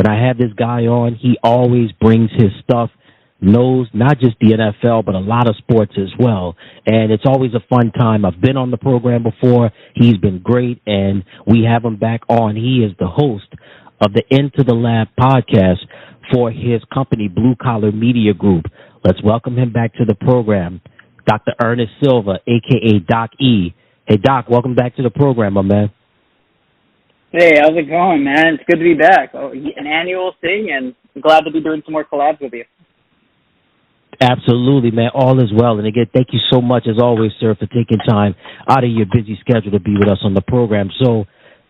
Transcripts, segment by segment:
When I have this guy on, he always brings his stuff, knows not just the NFL, but a lot of sports as well. And it's always a fun time. I've been on the program before. He's been great, and we have him back on. He is the host of the Into the Lab podcast for his company, Blue Collar Media Group. Let's welcome him back to the program, Dr. Ernest Silva, a.k.a. Doc E. Hey, Doc, welcome back to the program, my man. Hey, how's it going, man? It's good to be back. An annual thing, and I'm glad to be doing some more collabs with you. Absolutely, man. All is well. And again, thank you so much, as always, sir, for taking time out of your busy schedule to be with us on the program. So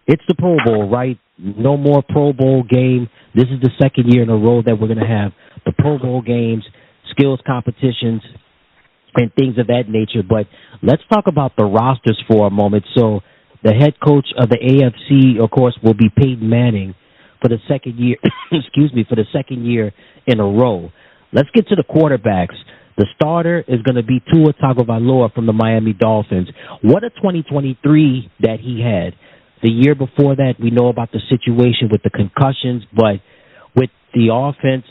it's the Pro Bowl, right? No more Pro Bowl game. This is the second year in a row that we're going to have the Pro Bowl games, skills competitions, and things of that nature. But let's talk about the rosters for a moment. So the head coach of the AFC, of course, will be Peyton Manning for the second year, for the second year in a row. Let's get to the quarterbacks. The starter is going to be Tua Tagovailoa from the Miami Dolphins. What a 2023 that he had. The year before that, we know about the situation with the concussions, but with the offense,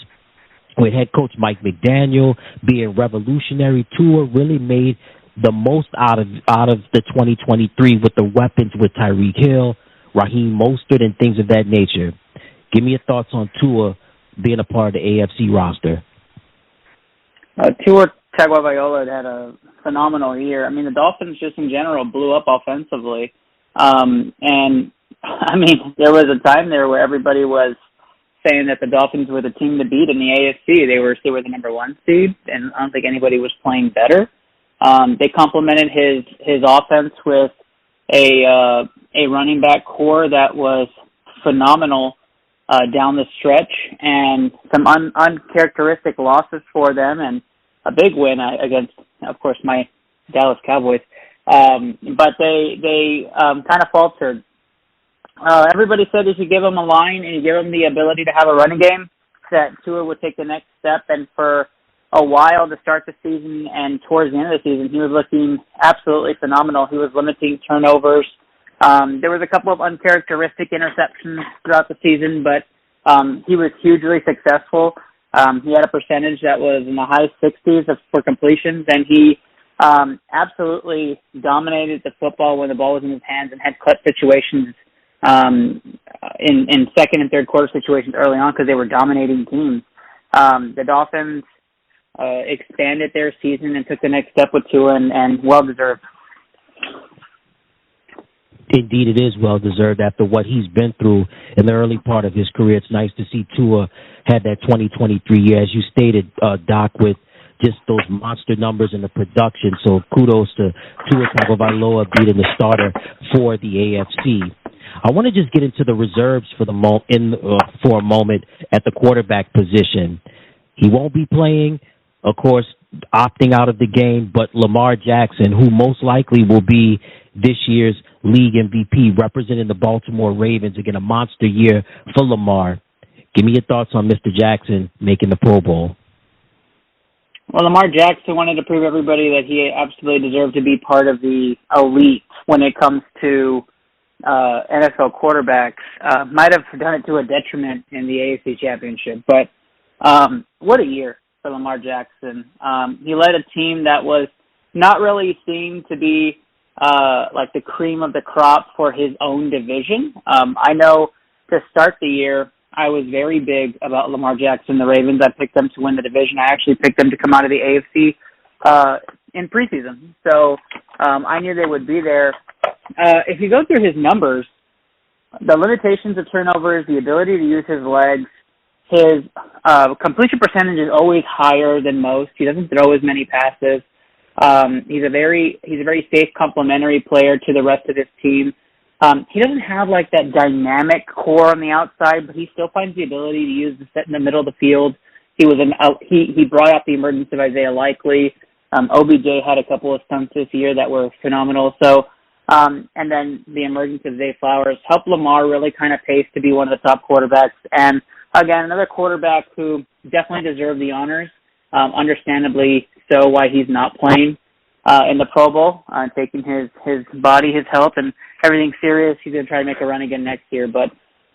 with head coach Mike McDaniel being revolutionary, Tua really made the most out of the 2023 with the weapons with Tyreek Hill, Raheem Mostert, and things of that nature. Give me your thoughts on Tua being a part of the AFC roster. Tua Tagovailoa had a phenomenal year. I mean, the Dolphins just in general blew up offensively. And, I mean, there was a time there where everybody was saying that the Dolphins were the team to beat in the AFC. They were the number one seed, and I don't think anybody was playing better. They complemented his offense with a running back core that was phenomenal down the stretch, and some uncharacteristic losses for them, and a big win against, of course, my Dallas Cowboys. But they kind of faltered. Everybody said if you give them a line and you give them the ability to have a running game, that Tua would take the next step. And for a while to start the season and towards the end of the season, he was looking absolutely phenomenal. He was limiting turnovers. There was a couple of uncharacteristic interceptions throughout the season, but he was hugely successful. He had a percentage that was in the high 60s for completions, and he absolutely dominated the football when the ball was in his hands and had clutch situations in second and third quarter situations early on because they were dominating teams. The Dolphins expanded their season and took the next step with Tua, and well-deserved. Indeed, it is well-deserved after what he's been through in the early part of his career. It's nice to see Tua had that 2023 year, as you stated, Doc, with just those monster numbers in the production. So kudos to Tua Tagovailoa being the starter for the AFC. I want to just get into the reserves for a moment at the quarterback position. He won't be playing, of course, opting out of the game, but Lamar Jackson, who most likely will be this year's league MVP, representing the Baltimore Ravens. Again, a monster year for Lamar. Give me your thoughts on Mr. Jackson making the Pro Bowl. Well, Lamar Jackson wanted to prove everybody that he absolutely deserved to be part of the elite when it comes to NFL quarterbacks. Might have done it to a detriment in the AFC Championship, but what a year for Lamar Jackson. He led a team that was not really seen to be like the cream of the crop for his own division. I know to start the year, I was very big about Lamar Jackson, the Ravens. I picked them to win the division. I actually picked them to come out of the AFC in preseason. So I knew they would be there. If you go through his numbers, the limitations of turnovers, the ability to use his legs, his completion percentage is always higher than most. He doesn't throw as many passes. He's a very safe complementary player to the rest of his team. He doesn't have like that dynamic core on the outside, but he still finds the ability to use the set in the middle of the field. He brought out the emergence of Isaiah Likely. OBJ had a couple of stunts this year that were phenomenal. So, and then the emergence of Zay Flowers helped Lamar really kind of pace to be one of the top quarterbacks. And again, another quarterback who definitely deserved the honors. Understandably so, why he's not playing in the Pro Bowl, taking his body, his health, and everything serious. He's going to try to make a run again next year. But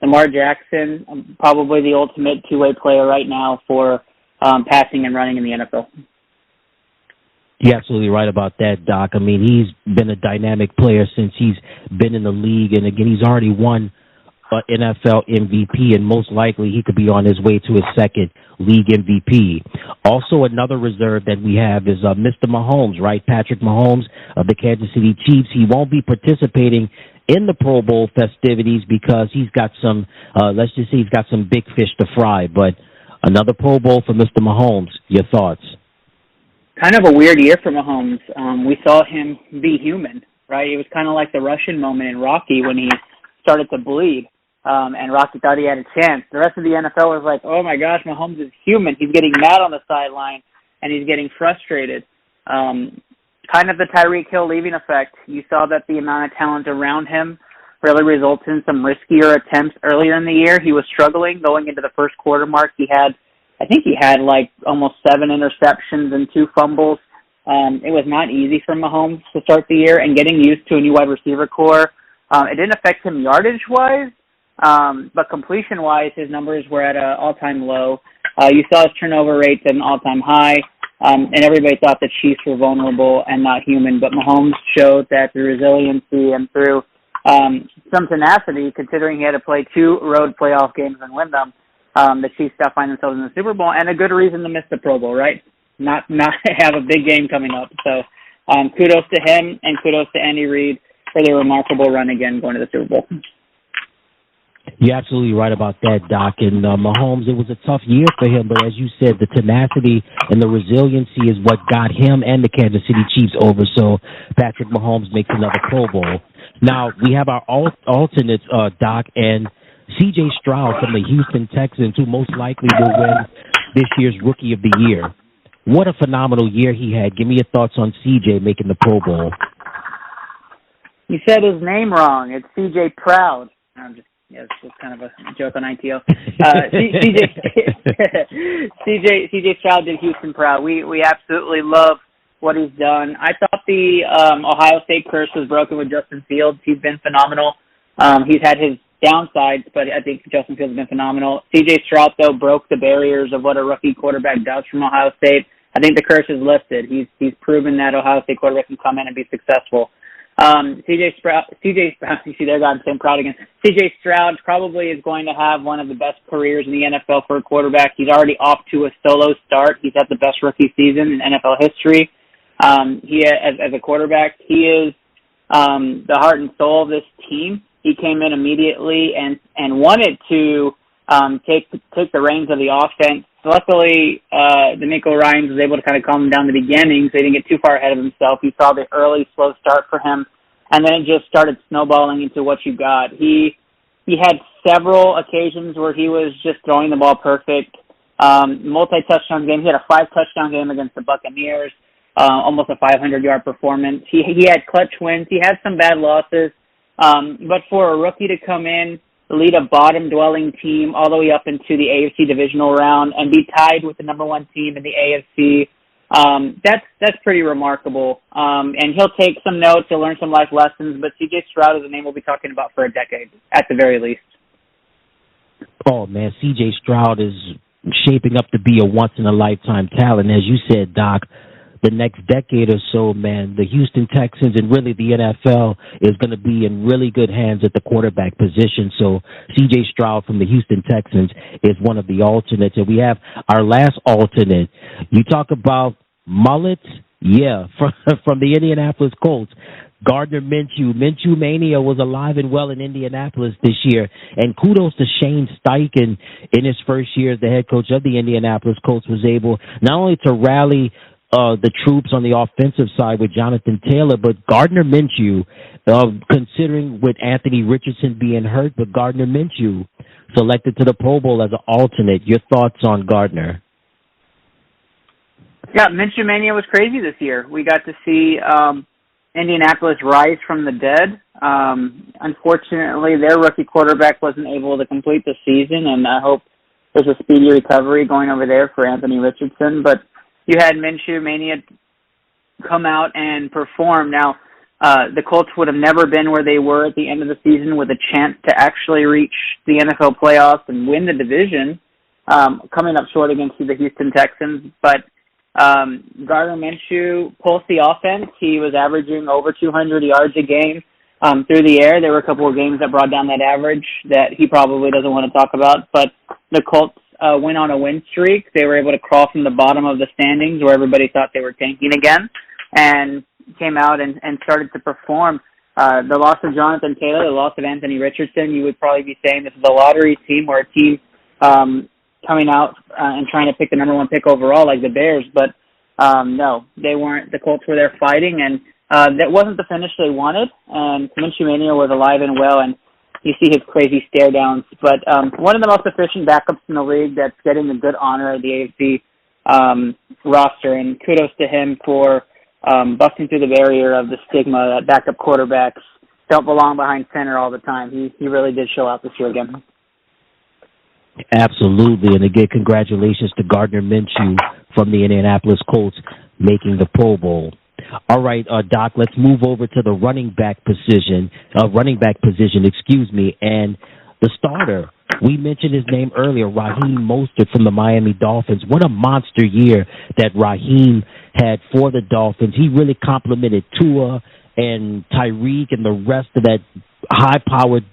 Lamar Jackson, probably the ultimate two-way player right now for passing and running in the NFL. You're absolutely right about that, Doc. I mean, he's been a dynamic player since he's been in the league. And, again, he's already won NFL MVP, and most likely he could be on his way to his second league MVP. Also, another reserve that we have is Mr. Mahomes, right? Patrick Mahomes of the Kansas City Chiefs. He won't be participating in the Pro Bowl festivities because he's got some, let's just say he's got some big fish to fry. But another Pro Bowl for Mr. Mahomes. Your thoughts? Kind of a weird year for Mahomes. We saw him be human, right? It was kind of like the Russian moment in Rocky when he started to bleed. And Rocky thought he had a chance. The rest of the NFL was like, oh my gosh, Mahomes is human. He's getting mad on the sideline, and he's getting frustrated. Kind of the Tyreek Hill leaving effect. You saw that the amount of talent around him really results in some riskier attempts earlier in the year. He was struggling going into the first quarter mark. I think he had like almost 7 interceptions and 2 fumbles. It was not easy for Mahomes to start the year, and getting used to a new wide receiver core. It didn't affect him yardage-wise, but completion-wise, his numbers were at an all-time low. You saw his turnover rates at an all-time high, and everybody thought the Chiefs were vulnerable and not human. But Mahomes showed that through resiliency and through some tenacity, considering he had to play 2 road playoff games and win them, the Chiefs still find themselves in the Super Bowl, and a good reason to miss the Pro Bowl, right? Not have a big game coming up. So kudos to him, and kudos to Andy Reid for their remarkable run again going to the Super Bowl. You're absolutely right about that, Doc. And Mahomes, it was a tough year for him, but as you said, the tenacity and the resiliency is what got him and the Kansas City Chiefs over. So Patrick Mahomes makes another Pro Bowl. Now, we have our alternates, Doc, and C.J. Stroud from the Houston Texans, who most likely will win this year's Rookie of the Year. What a phenomenal year he had. Give me your thoughts on C.J. making the Pro Bowl. You said his name wrong. It's C.J. Proud. It's just kind of a joke on ITO. C.J. Stroud did Houston proud. We absolutely love what he's done. I thought the Ohio State curse was broken with Justin Fields. He's been phenomenal. He's had his downsides, but I think Justin Fields has been phenomenal. C.J. Stroud, though, broke the barriers of what a rookie quarterback does from Ohio State. I think the curse is lifted. He's proven that Ohio State quarterback can come in and be successful. C.J. Stroud, you see there, I'm saying proud again. C.J. Stroud probably is going to have one of the best careers in the NFL for a quarterback. He's already off to a solo start. He's had the best rookie season in NFL history. As a quarterback, he is the heart and soul of this team. He came in immediately and wanted to take the reins of the offense. Luckily, D'Amico Ryans was able to kind of calm him down in the beginning, so he didn't get too far ahead of himself. He saw the early slow start for him, and then it just started snowballing into what you got. He had several occasions where he was just throwing the ball perfect. Multi-touchdown game. He had a 5-touchdown game against the Buccaneers, almost a 500-yard performance. He had clutch wins. He had some bad losses, but for a rookie to come in, lead a bottom-dwelling team all the way up into the AFC divisional round and be tied with the number 1 team in the AFC. That's pretty remarkable. And he'll take some notes, he'll learn some life lessons, but C.J. Stroud is a name we'll be talking about for a decade, at the very least. Oh, man, C.J. Stroud is shaping up to be a once-in-a-lifetime talent. As you said, Doc, the next decade or so, man, the Houston Texans and really the NFL is going to be in really good hands at the quarterback position. So C.J. Stroud from the Houston Texans is one of the alternates. And we have our last alternate. You talk about mullets? Yeah, from the Indianapolis Colts. Gardner Minshew. Minshew Mania was alive and well in Indianapolis this year. And kudos to Shane Steichen in his first year as the head coach of the Indianapolis Colts was able not only to rally the troops on the offensive side with Jonathan Taylor, but Gardner Minshew, considering with Anthony Richardson being hurt, but Gardner Minshew selected to the Pro Bowl as an alternate. Your thoughts on Gardner? Yeah, Minshew Mania was crazy this year. We got to see Indianapolis rise from the dead. Unfortunately, their rookie quarterback wasn't able to complete the season, and I hope there's a speedy recovery going over there for Anthony Richardson. But you had Minshew Mania come out and perform. Now, the Colts would have never been where they were at the end of the season with a chance to actually reach the NFL playoffs and win the division, coming up short against the Houston Texans. But Gardner Minshew pulsed the offense. He was averaging over 200 yards a game through the air. There were a couple of games that brought down that average that he probably doesn't want to talk about. But the Colts went on a win streak. They were able to crawl from the bottom of the standings where everybody thought they were tanking again, and came out and started to perform. The loss of Jonathan Taylor, the loss of Anthony Richardson, you would probably be saying this is a lottery team or a team coming out and trying to pick the number one pick overall like the Bears. But no, they weren't. The Colts were there fighting, and that wasn't the finish they wanted. And Minshew Mania was alive and well, and you see his crazy stare downs. But one of the most efficient backups in the league that's getting the good honor of the AFC roster, and kudos to him for busting through the barrier of the stigma that backup quarterbacks don't belong behind center all the time. He really did show out this year again. Absolutely. And again, congratulations to Gardner Minshew from the Indianapolis Colts making the Pro Bowl. All right, Doc, let's move over to the running back position, and the starter. We mentioned his name earlier, Raheem Mostert from the Miami Dolphins. What a monster year that Raheem had for the Dolphins. He really complimented Tua and Tyreek and the rest of that high-powered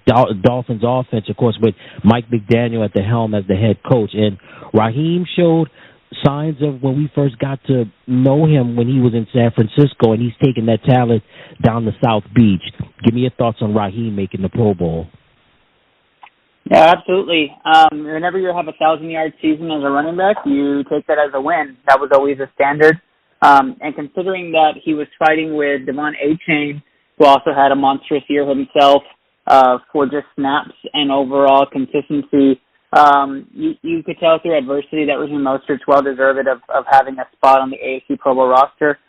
Dolphins offense, of course, with Mike McDaniel at the helm as the head coach. And Raheem showed signs of when we first got to know him when he was in San Francisco, and he's taken that talent down to South Beach. Give me your thoughts on Raheem making the Pro Bowl. Yeah, absolutely. Whenever you have a 1,000-yard season as a running back, you take that as a win. That was always a standard. And considering that he was fighting with Devon Achane, who also had a monstrous year himself for just snaps and overall consistency, you could tell through adversity that Raheem Mostert's well-deserved of having a spot on the AFC Pro Bowl roster.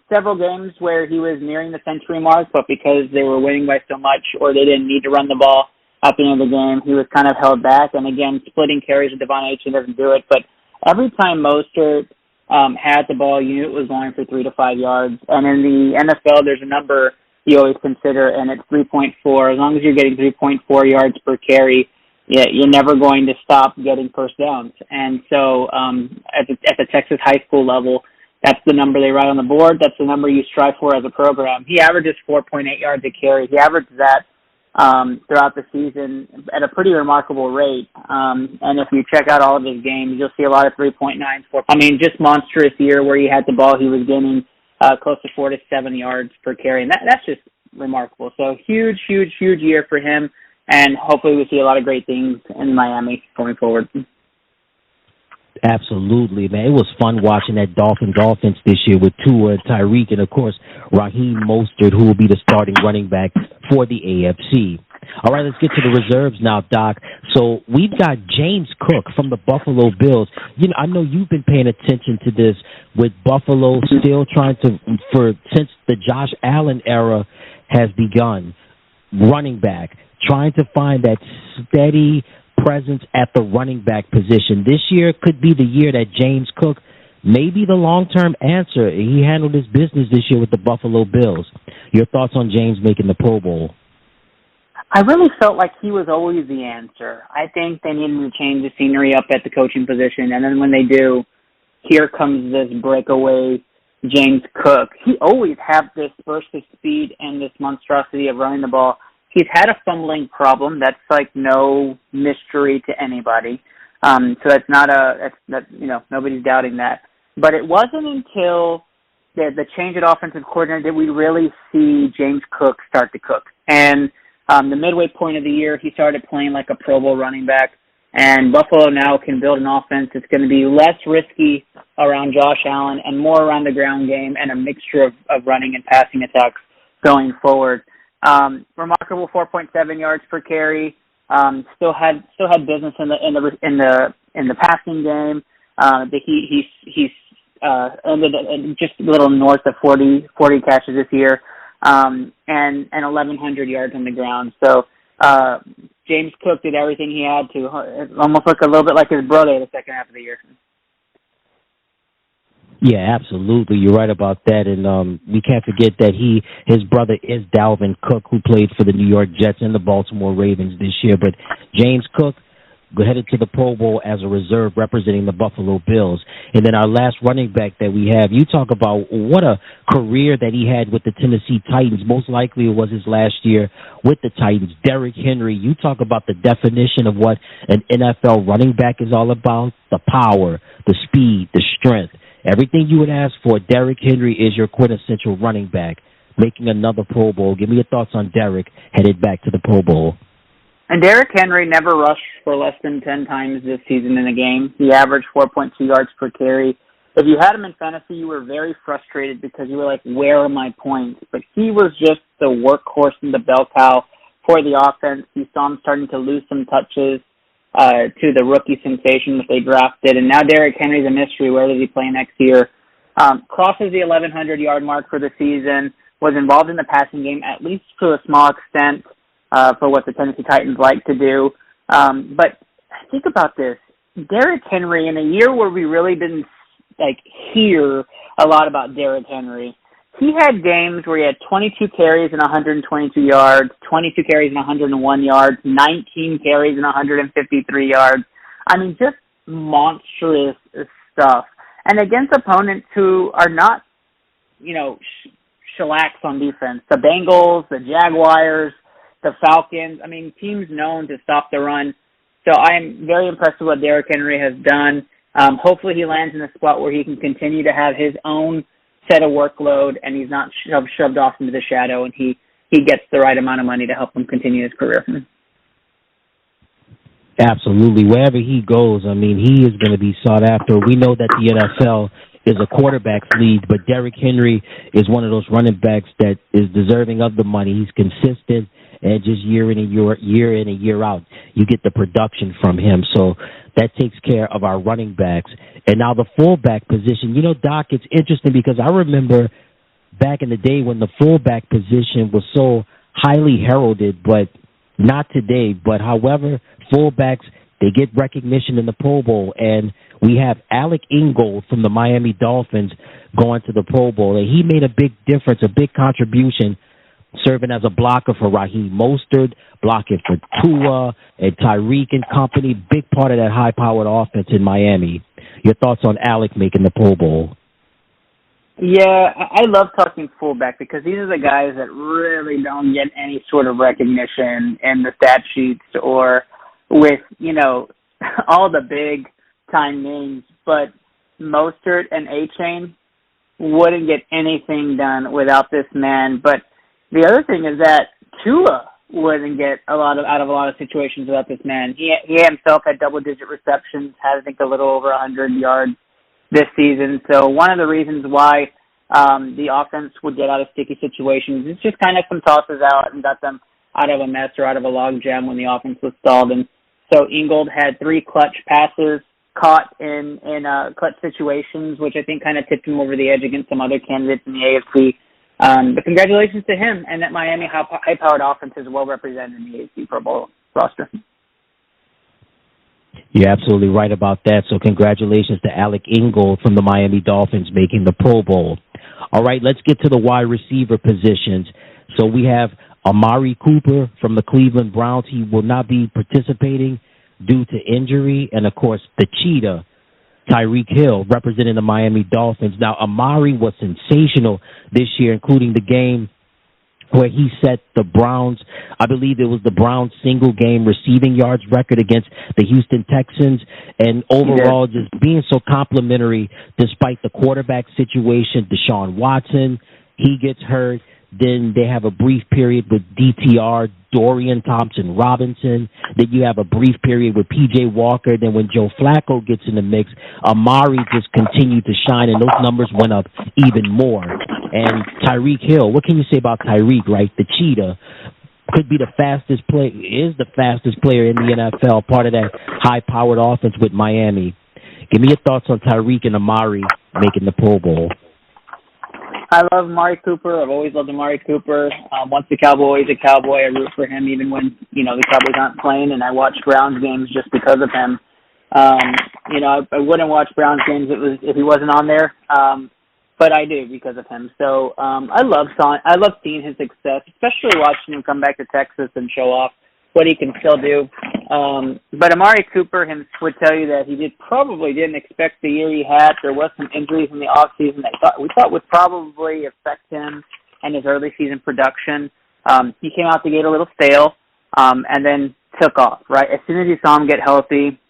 Several games where he was nearing the century mark, but because they were winning by so much or they didn't need to run the ball at the end of the game, he was kind of held back. And again, splitting carries with Devon Achane doesn't do it. But every time Mostert had the ball, unit was going for 3 to 5 yards. And in the NFL, there's a number you always consider, and it's 3.4. As long as you're getting 3.4 yards per carry, you're never going to stop getting first downs. And so at the Texas high school level, that's the number they write on the board. That's the number you strive for as a program. He averages 4.8 yards a carry. He averaged that throughout the season at a pretty remarkable rate. And if you check out all of his games, you'll see a lot of 3.9, 4. I mean, just monstrous year where he had the ball, he was gaining close to 4 to 7 yards per carry. And that's just remarkable. So huge year for him. And hopefully we see a lot of great things in Miami going forward. Absolutely, man. It was fun watching that Dolphins offense this year with Tua and Tyreek and, of course, Raheem Mostert, who will be the starting running back for the AFC. All right, let's get to the reserves now, Doc. So we've got James Cook from the Buffalo Bills. You know, I know you've been paying attention to this with Buffalo still trying to, since the Josh Allen era has begun, running back, trying to find that steady presence at the running back position. This year could be the year that James Cook may be the long-term answer. He handled his business this year with the Buffalo Bills. Your thoughts on James making the Pro Bowl? I really felt like he was always the answer. I think they needed to change the scenery up at the coaching position, and then when they do, here comes this breakaway James Cook. He always had this burst of speed and this monstrosity of running the ball. He's had a fumbling problem. That's like no mystery to anybody. So that's not nobody's doubting that. But it wasn't until the change at offensive coordinator that we really see James Cook start to cook. And the midway point of the year, he started playing like a Pro Bowl running back. And Buffalo now can build an offense that's going to be less risky around Josh Allen and more around the ground game and a mixture of running and passing attacks going forward. Remarkable 4.7 yards per carry. Still had business in the passing game. He's ended just a little north of 40 catches this year, and 1,100 yards on the ground. So James Cook did everything he had to. It almost looked a little bit like his brother the second half of the year. Yeah, absolutely. You're right about that, and we can't forget that his brother is Dalvin Cook, who played for the New York Jets and the Baltimore Ravens this year. But James Cook headed to the Pro Bowl as a reserve representing the Buffalo Bills. And then our last running back that we have, you talk about what a career that he had with the Tennessee Titans. Most likely it was his last year with the Titans. Derrick Henry, you talk about the definition of what an NFL running back is all about, the power, the speed, the strength. Everything you would ask for, Derrick Henry is your quintessential running back, making another Pro Bowl. Give me your thoughts on Derrick headed back to the Pro Bowl. And Derrick Henry never rushed for less than 10 times this season in a game. He averaged 4.2 yards per carry. If you had him in fantasy, you were very frustrated because you were like, where are my points? But he was just the workhorse and the bell cow for the offense. You saw him starting to lose some touches to the rookie sensation that they drafted. And now Derrick Henry's a mystery. Where does he play next year? Crosses the 1,100-yard mark for the season, was involved in the passing game, at least to a small extent, for what the Tennessee Titans like to do. But think about this. Derrick Henry, in a year where we really didn't hear a lot about Derrick Henry, he had games where he had 22 carries and 122 yards, 22 carries and 101 yards, 19 carries and 153 yards. I mean, just monstrous stuff. And against opponents who are not, shellacks on defense. The Bengals, the Jaguars, the Falcons, teams known to stop the run. So I'm very impressed with what Derrick Henry has done. Hopefully he lands in a spot where he can continue to have his own set of workload and he's not shoved off into the shadow, and he gets the right amount of money to help him continue his career. Absolutely. Wherever he goes, he is going to be sought after. We know that the NFL is a quarterback's league, but Derrick Henry is one of those running backs that is deserving of the money. He's consistent, and just year in and year out, you get the production from him. So that takes care of our running backs. And now the fullback position, Doc, it's interesting because I remember back in the day when the fullback position was so highly heralded, but not today. But however, fullbacks, they get recognition in the Pro Bowl, and we have Alec Ingold from the Miami Dolphins going to the Pro Bowl. And he made a big difference, a big contribution, serving as a blocker for Raheem Mostert, blocking for Tua and Tyreek and company, big part of that high-powered offense in Miami. Your thoughts on Alec making the Pro Bowl? Yeah, I love talking fullback because these are the guys that really don't get any sort of recognition in the stat sheets or with, all the big-time names. But Mostert and A-Chain wouldn't get anything done without this man. But the other thing is that Tua wouldn't get out of a lot of situations without this man. He himself had double-digit receptions, had I think a little over 100 yards this season. So one of the reasons why the offense would get out of sticky situations is just kind of some tosses out and got them out of a mess or out of a log jam when the offense was stalled. And so Ingold had 3 clutch passes caught in clutch situations, which I think kind of tipped him over the edge against some other candidates in the AFC. But congratulations to him, and that Miami high-powered offense is well represented in the AFC Pro Bowl roster. You're absolutely right about that. So congratulations to Alec Ingold from the Miami Dolphins making the Pro Bowl. All right, let's get to the wide receiver positions. So we have Amari Cooper from the Cleveland Browns. He will not be participating due to injury. And, of course, the Cheetah, Tyreek Hill, representing the Miami Dolphins. Now, Amari was sensational this year, including the game where he set the Browns, I believe it was the Browns single-game receiving yards record against the Houston Texans, and overall just being so complimentary despite the quarterback situation. Deshaun Watson, he gets hurt. Then they have a brief period with DTR, Dorian Thompson-Robinson. Then you have a brief period with P.J. Walker. Then when Joe Flacco gets in the mix, Amari just continued to shine, and those numbers went up even more. And Tyreek Hill, what can you say about Tyreek, right? The Cheetah could be the fastest player, is the fastest player in the NFL, part of that high-powered offense with Miami. Give me your thoughts on Tyreek and Amari making the Pro Bowl. I love Amari Cooper. I've always loved Amari Cooper. Once the Cowboy is a Cowboy, I root for him even when, the Cowboys aren't playing, and I watch Browns games just because of him. I wouldn't watch Browns games if he wasn't on there. But I do because of him. So I love seeing his success, especially watching him come back to Texas and show off what he can still do. But Amari Cooper would tell you that he probably didn't expect the year he had. There was some injuries in the offseason that we thought would probably affect him and his early season production. He came out the gate a little stale and then took off, right? As soon as you saw him get healthy,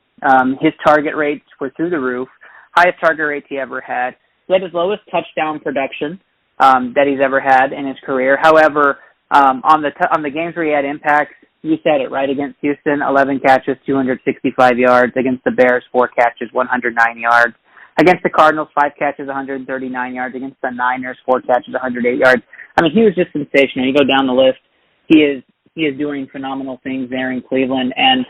his target rates were through the roof, highest target rates he ever had. He had his lowest touchdown production that he's ever had in his career. However, on the games where he had impacts, you said it, right? Against Houston, 11 catches, 265 yards. Against the Bears, 4 catches, 109 yards. Against the Cardinals, 5 catches, 139 yards. Against the Niners, 4 catches, 108 yards. I mean, he was just sensational. You go down the list, he is doing phenomenal things there in Cleveland, and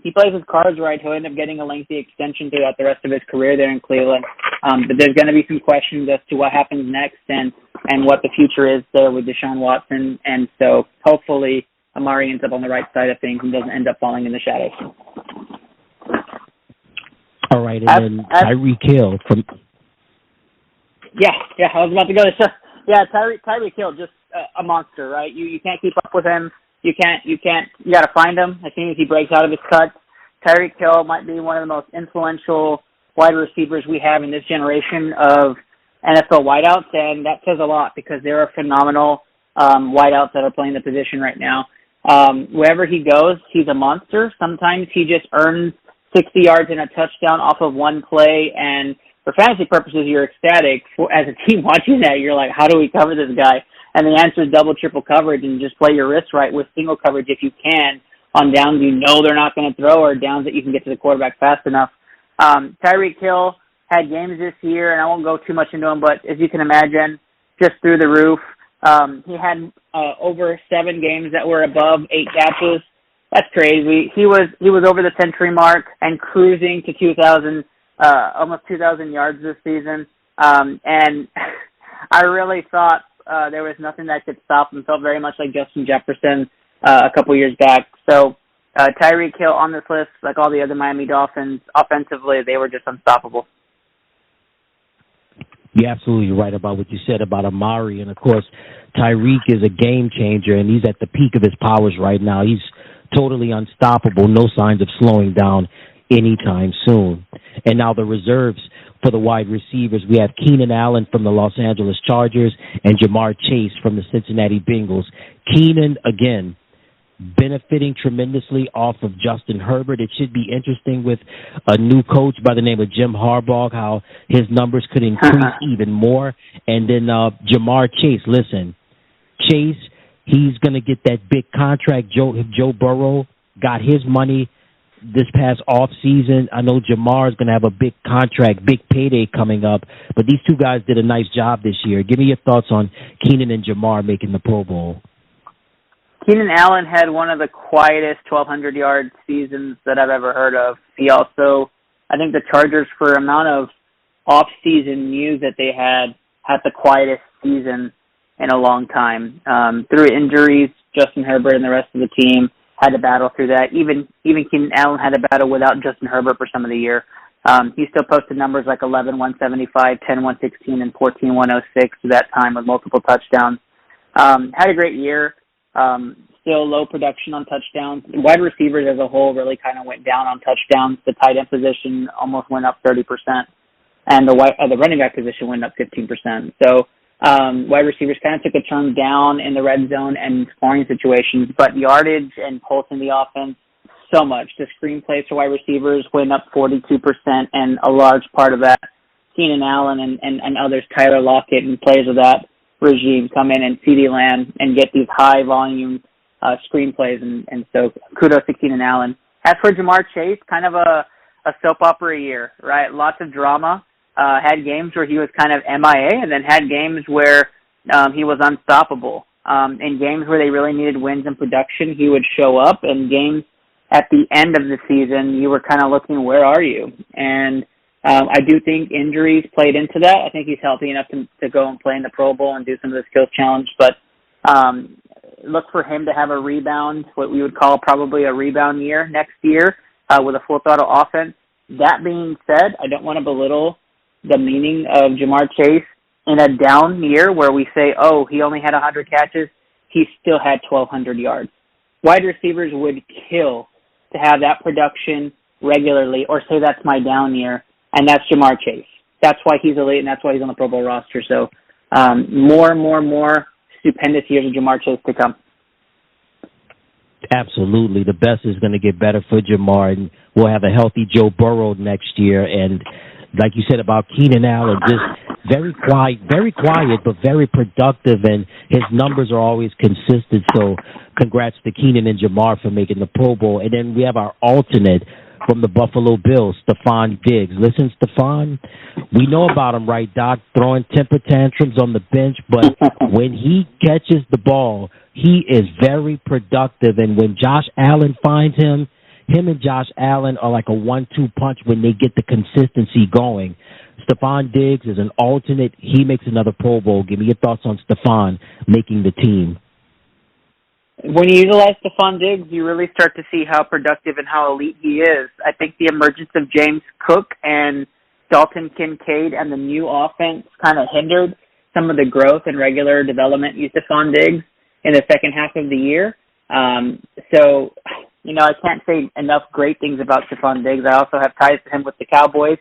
he plays his cards right. He'll end up getting a lengthy extension throughout the rest of his career there in Cleveland. But there's going to be some questions as to what happens next and what the future is there with Deshaun Watson. And so hopefully Amari ends up on the right side of things and doesn't end up falling in the shadows. All right, and then Tyreek Hill from. Yeah, I was about to go there. Yeah, Tyreek Hill, just a monster, right? You can't keep up with him. You got to find him as soon as he breaks out of his cuts. Tyreek Hill might be one of the most influential wide receivers we have in this generation of NFL wideouts, and that says a lot because there are phenomenal wideouts that are playing the position right now. Wherever he goes, he's a monster. Sometimes he just earns 60 yards and a touchdown off of one play, and for fantasy purposes, you're ecstatic. As a team watching that, you're like, how do we cover this guy? And the answer is double, triple coverage, and just play your wrist right with single coverage if you can on downs you know they're not going to throw or downs that you can get to the quarterback fast enough. Tyreek Hill had games this year, and I won't go too much into them, but as you can imagine, just through the roof. He had over 7 games that were above 8 catches. That's crazy. He was over the century mark and cruising to 2,000, almost 2,000 yards this season. And I really thought there was nothing that could stop him. Felt very much like Justin Jefferson a couple years back. So Tyreek Hill on this list, like all the other Miami Dolphins, offensively, they were just unstoppable. You're absolutely right about what you said about Amari. And, of course, Tyreek is a game changer, and he's at the peak of his powers right now. He's totally unstoppable, no signs of slowing down anytime soon. And now the reserves for the wide receivers, we have Keenan Allen from the Los Angeles Chargers and Jamar Chase from the Cincinnati Bengals. Keenan, again, benefiting tremendously off of Justin Herbert. It should be interesting with a new coach by the name of Jim Harbaugh, how his numbers could increase even more. And then Jamar Chase, listen, Chase, he's going to get that big contract. Joe Burrow got his money this past off season. I know Jamar is going to have a big contract, big payday coming up, but these two guys did a nice job this year. Give me your thoughts on Keenan and Jamar making the Pro Bowl. Keenan Allen had one of the quietest 1,200-yard seasons that I've ever heard of. He also, I think the Chargers, for amount of off-season news that they had the quietest season in a long time. Through injuries, Justin Herbert and the rest of the team had to battle through that. Even Keenan Allen had to battle without Justin Herbert for some of the year. He still posted numbers like 11-175, 10-116, and 14-106 through that time with multiple touchdowns. Had a great year. Still low production on touchdowns. Wide receivers as a whole really kind of went down on touchdowns. The tight end position almost went up 30%, and the running back position went up 15%. So wide receivers kind of took a turn down in the red zone and scoring situations, but yardage and pulse in the offense, so much. The screenplays for wide receivers went up 42%, and a large part of that, Keenan Allen and others, Tyler Lockett and players of that regime come in and CeeDee Lamb and get these high volume screenplays, and so kudos to Keenan Allen. As for Jamar Chase, kind of a soap opera year, right? Lots of drama. Had games where he was kind of MIA, and then had games where he was unstoppable. In games where they really needed wins and production, he would show up. And games at the end of the season, you were kind of looking, where are you? And I do think injuries played into that. I think he's healthy enough to go and play in the Pro Bowl and do some of the skills challenge. But look for him to have a rebound, what we would call probably a rebound year next year with a full throttle offense. That being said, I don't want to belittle the meaning of Jamar Chase in a down year where we say, oh, he only had 100 catches. He still had 1,200 yards. Wide receivers would kill to have that production regularly or say that's my down year, and that's Jamar Chase. That's why he's elite, and that's why he's on the Pro Bowl roster. So more stupendous years of Jamar Chase to come. Absolutely. The best is going to get better for Jamar, and we'll have a healthy Joe Burrow next year. And like you said about Keenan Allen, just very quiet, but very productive, and his numbers are always consistent. So congrats to Keenan and Jamar for making the Pro Bowl. And then we have our alternate from the Buffalo Bills, Stephon Diggs. Listen, Stephon, we know about him, right, Doc, throwing temper tantrums on the bench, but when he catches the ball, he is very productive. And when Josh Allen finds him and Josh Allen are like a 1-2 punch when they get the consistency going. Stephon Diggs is an alternate. He makes another Pro Bowl. Give me your thoughts on Stephon making the team. When you utilize Stephon Diggs, you really start to see how productive and how elite he is. I think the emergence of James Cook and Dalton Kincaid and the new offense kind of hindered some of the growth and regular development of Stephon Diggs in the second half of the year. So, I can't say enough great things about Stephon Diggs. I also have ties to him with the Cowboys,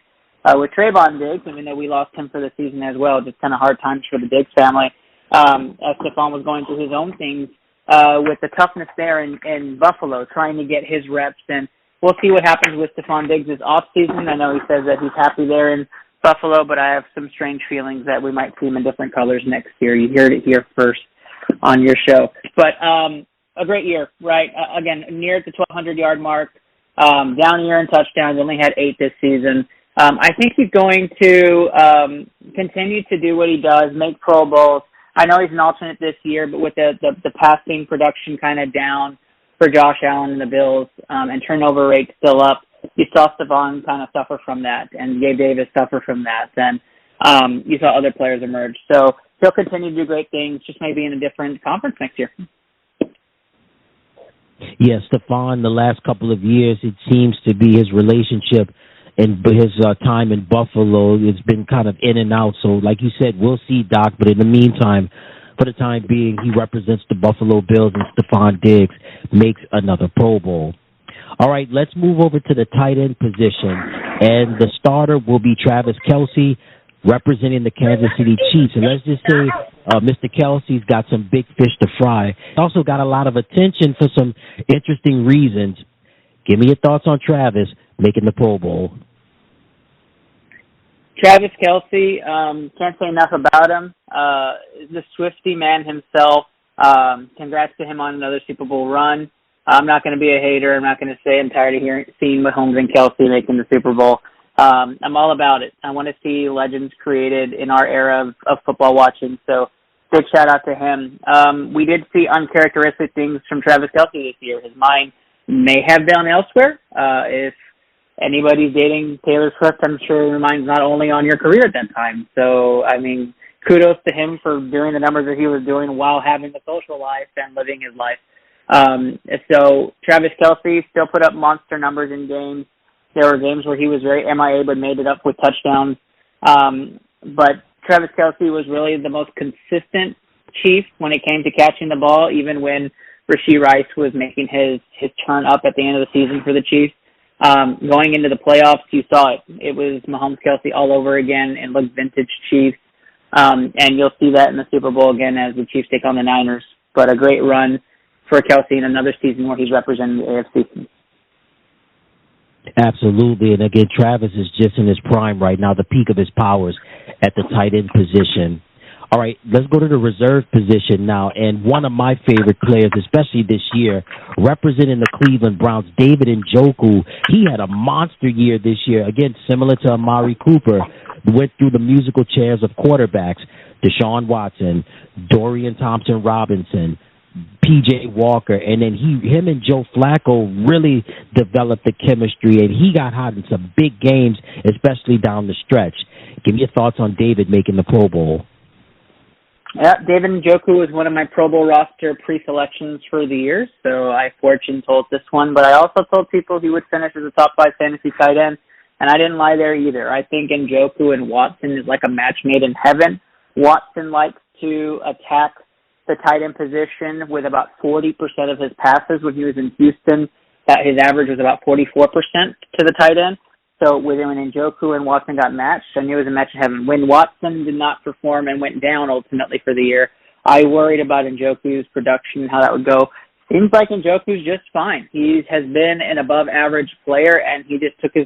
with Trayvon Diggs, even though we lost him for the season as well. Just kind of hard times for the Diggs family as Stephon was going through his own things. With the toughness there in Buffalo, trying to get his reps. And we'll see what happens with Stephon Diggs' offseason. I know he says that he's happy there in Buffalo, but I have some strange feelings that we might see him in different colors next year. You heard it here first on your show. But a great year, right? Again, near the 1,200-yard mark, down year in touchdowns, only had 8 this season. I think he's going to continue to do what he does, make Pro Bowls. I know he's an alternate this year, but with the passing production kind of down for Josh Allen and the Bills and turnover rate still up, you saw Stephon kind of suffer from that and Gabe Davis suffer from that. And you saw other players emerge. So he'll continue to do great things, just maybe in a different conference next year. Yeah, Stephon, the last couple of years, it seems to be his relationship and his time in Buffalo, it's been kind of in and out. So like you said, we'll see, Doc. But in the meantime, for the time being, he represents the Buffalo Bills, and Stephon Diggs makes another Pro Bowl. All right, let's move over to the tight end position. And the starter will be Travis Kelce, representing the Kansas City Chiefs. And let's just say Mr. Kelce's got some big fish to fry. He also got a lot of attention for some interesting reasons. Give me your thoughts on Travis making the Pro Bowl. Travis Kelce, can't say enough about him. The Swiftie man himself. Congrats to him on another Super Bowl run. I'm not going to be a hater. I'm not going to say I'm tired of seeing Mahomes and Kelce making the Super Bowl. I'm all about it. I want to see legends created in our era of football watching. So big shout out to him. We did see uncharacteristic things from Travis Kelce this year. His mind may have been elsewhere. If anybody's dating Taylor Swift, I'm sure your mind's not only on your career at that time. So, I mean, kudos to him for doing the numbers that he was doing while having a social life and living his life. So Travis Kelce still put up monster numbers in games. There were games where he was very MIA but made it up with touchdowns. But Travis Kelce was really the most consistent Chief when it came to catching the ball, even when Rashee Rice was making his turn up at the end of the season for the Chiefs. Going into the playoffs, you saw it. It was Mahomes Kelce all over again and looked vintage Chiefs. And you'll see that in the Super Bowl again as the Chiefs take on the Niners. But a great run for Kelce in another season where he's representing the AFC. Absolutely. And again, Travis is just in his prime right now, the peak of his powers at the tight end position. All right, let's go to the reserve position now. And one of my favorite players, especially this year, representing the Cleveland Browns, David Njoku. He had a monster year this year. Again, similar to Amari Cooper, went through the musical chairs of quarterbacks. Deshaun Watson, Dorian Thompson-Robinson, P.J. Walker, and then him and Joe Flacco really developed the chemistry, and he got hot in some big games, especially down the stretch. Give me your thoughts on David making the Pro Bowl. Yeah, David Njoku was one of my Pro Bowl roster pre-selections for the year, so I fortune told this one, but I also told people he would finish as a top 5 fantasy tight end and I didn't lie there either. I think Njoku and Watson is like a match made in heaven. Watson likes to attack the tight end position with about 40% of his passes. When he was in Houston, his average was about 44% to the tight end. So when Njoku and Watson got matched, I knew it was a match in heaven. When Watson did not perform and went down ultimately for the year, I worried about Njoku's production and how that would go. Seems like Njoku's just fine. He has been an above-average player, and he just took his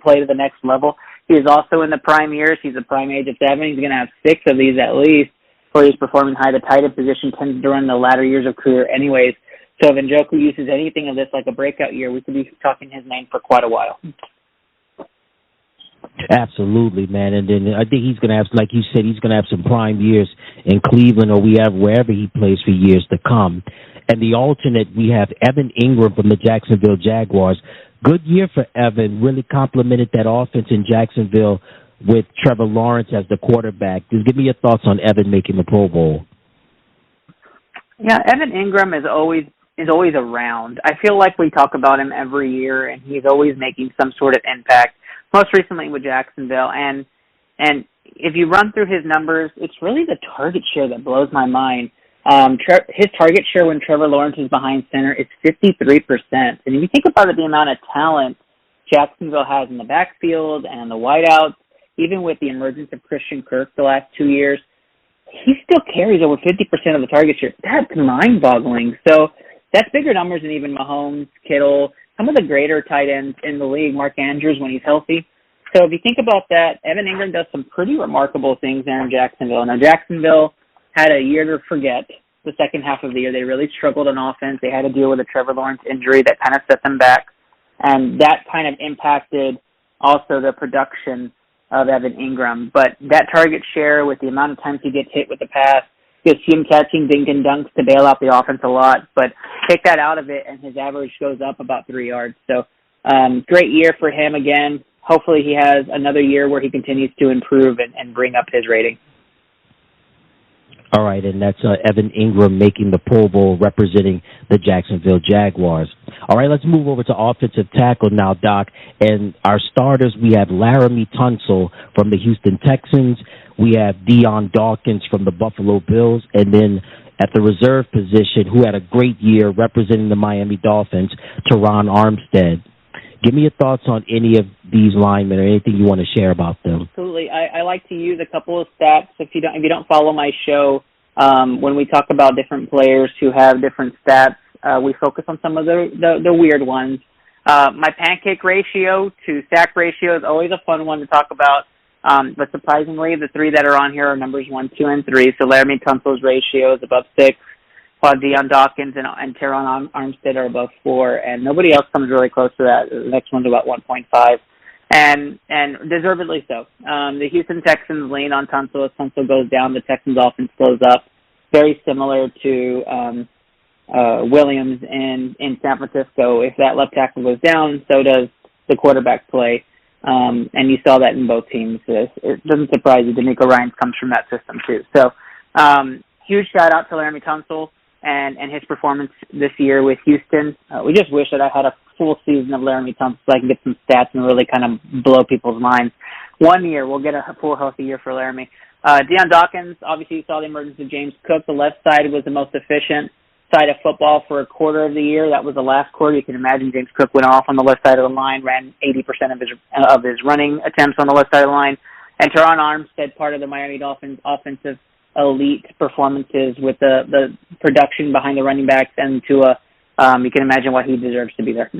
play to the next level. He is also in the prime years. He's a prime age of 7. He's going to have 6 of these at least before he's performing high. The tight end position tends to run the latter years of career anyways. So if Njoku uses anything of this like a breakout year, we could be talking his name for quite a while. Absolutely, man. And then I think he's going to have, like you said, he's going to have some prime years in Cleveland or wherever he plays for years to come. And the alternate, we have Evan Ingram from the Jacksonville Jaguars. Good year for Evan. Really complimented that offense in Jacksonville with Trevor Lawrence as the quarterback. Just give me your thoughts on Evan making the Pro Bowl. Yeah, Evan Ingram is always around. I feel like we talk about him every year, and he's always making some sort of impact. Most recently with Jacksonville, and if you run through his numbers, it's really the target share that blows my mind. His target share when Trevor Lawrence is behind center is 53%. And if you think about it, the amount of talent Jacksonville has in the backfield and in the wideouts, even with the emergence of Christian Kirk the last 2 years, he still carries over 50% of the target share. That's mind-boggling. So that's bigger numbers than even Mahomes, Kittle, some of the greater tight ends in the league, Mark Andrews when he's healthy. So if you think about that, Evan Ingram does some pretty remarkable things there in Jacksonville. Now, Jacksonville had a year to forget the second half of the year. They really struggled on offense. They had to deal with a Trevor Lawrence injury that kind of set them back. And that kind of impacted also the production of Evan Ingram. But that target share with the amount of times he gets hit with the pass, you'll see him catching dink and dunks to bail out the offense a lot. But take that out of it, and his average goes up about 3 yards. So great year for him again. Hopefully he has another year where he continues to improve and bring up his rating. All right, and that's Evan Ingram making the Pro Bowl representing the Jacksonville Jaguars. All right, let's move over to offensive tackle now, Doc. And our starters, we have Laramie Tunsil from the Houston Texans. We have Deion Dawkins from the Buffalo Bills. And then at the reserve position, who had a great year representing the Miami Dolphins, Teron Armstead. Give me your thoughts on any of these linemen or anything you want to share about them. Absolutely. I like to use a couple of stats. If you don't follow my show, when we talk about different players who have different stats, we focus on some of the weird ones. My pancake ratio to sack ratio is always a fun one to talk about. But surprisingly, the 3 that are on here are numbers 1, 2, and 3. So Laramie Tunsil's ratio is above 6. While Deion Dawkins and Teron Armstead are above 4, and nobody else comes really close to that. The next one's about 1.5, and deservedly so. The Houston Texans lean on Tunsil. As Tunsil goes down, the Texans offense slows up. Very similar to Williams in San Francisco. If that left tackle goes down, so does the quarterback play, and you saw that in both teams. It doesn't surprise you. DeMeco Ryans comes from that system too. So huge shout out to Laramie Tunsil and his performance this year with Houston. We just wish that I had a full season of Laramie Tunsil so I can get some stats and really kind of blow people's minds. 1 year, we'll get a full healthy year for Laramie. Deion Dawkins, obviously you saw the emergence of James Cook. The left side was the most efficient side of football for a quarter of the year. That was the last quarter. You can imagine James Cook went off on the left side of the line, ran 80% of his running attempts on the left side of the line. And Teron Armstead, part of the Miami Dolphins offensive elite performances with the production behind the running backs and Tua. You can imagine why he deserves to be there.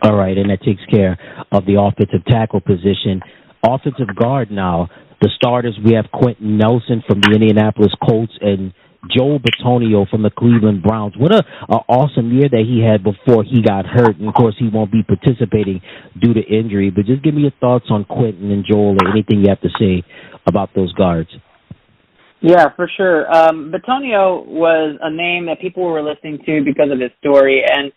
All right, and that takes care of the offensive tackle position. Offensive guard now, the starters, we have Quentin Nelson from the Indianapolis Colts and Joel Bitonio from the Cleveland Browns. What a awesome year that he had before he got hurt. And, of course, he won't be participating due to injury. But just give me your thoughts on Quentin and Joel or anything you have to say about those guards. Yeah, for sure. Bitonio was a name that people were listening to because of his story. And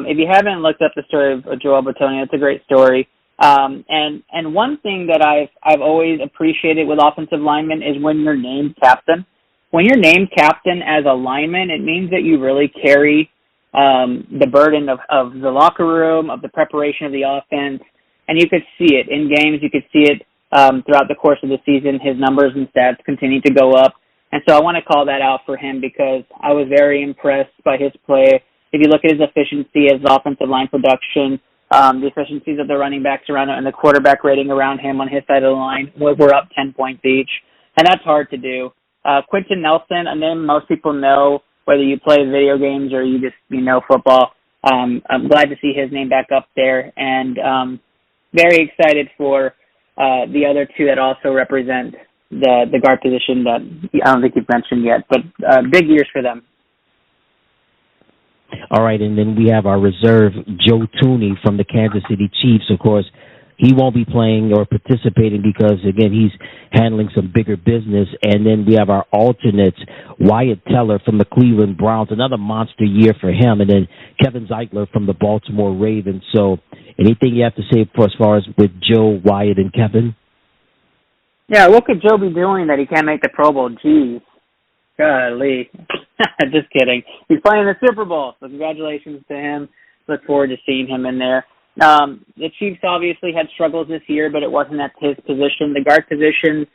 if you haven't looked up the story of Joel Bitonio, it's a great story. And one thing that I've always appreciated with offensive linemen is when you're named captain. When you're named captain as a lineman, it means that you really carry the burden of the locker room, of the preparation of the offense, and you could see it in games. You could see it throughout the course of the season. His numbers and stats continue to go up. And so I want to call that out for him because I was very impressed by his play. If you look at his efficiency, his offensive line production, the efficiencies of the running backs around him and the quarterback rating around him on his side of the line, we're up 10 points each. And that's hard to do. Quentin Nelson, a name most people know, whether you play video games or you just know football. I'm glad to see his name back up there, and very excited for the other two that also represent the guard position that I don't think you've mentioned yet, but big years for them. All right, and then we have our reserve, Joe Tooney from the Kansas City Chiefs. Of course, he won't be playing or participating because, again, he's handling some bigger business. And then we have our alternates, Wyatt Teller from the Cleveland Browns, another monster year for him. And then Kevin Zeitler from the Baltimore Ravens. So anything you have to say for as far as with Joe, Wyatt, and Kevin? Yeah, what could Joe be doing that he can't make the Pro Bowl? Jeez. Golly. Just kidding. He's playing the Super Bowl, so congratulations to him. Look forward to seeing him in there. The Chiefs obviously had struggles this year, but it wasn't at his position. The guard position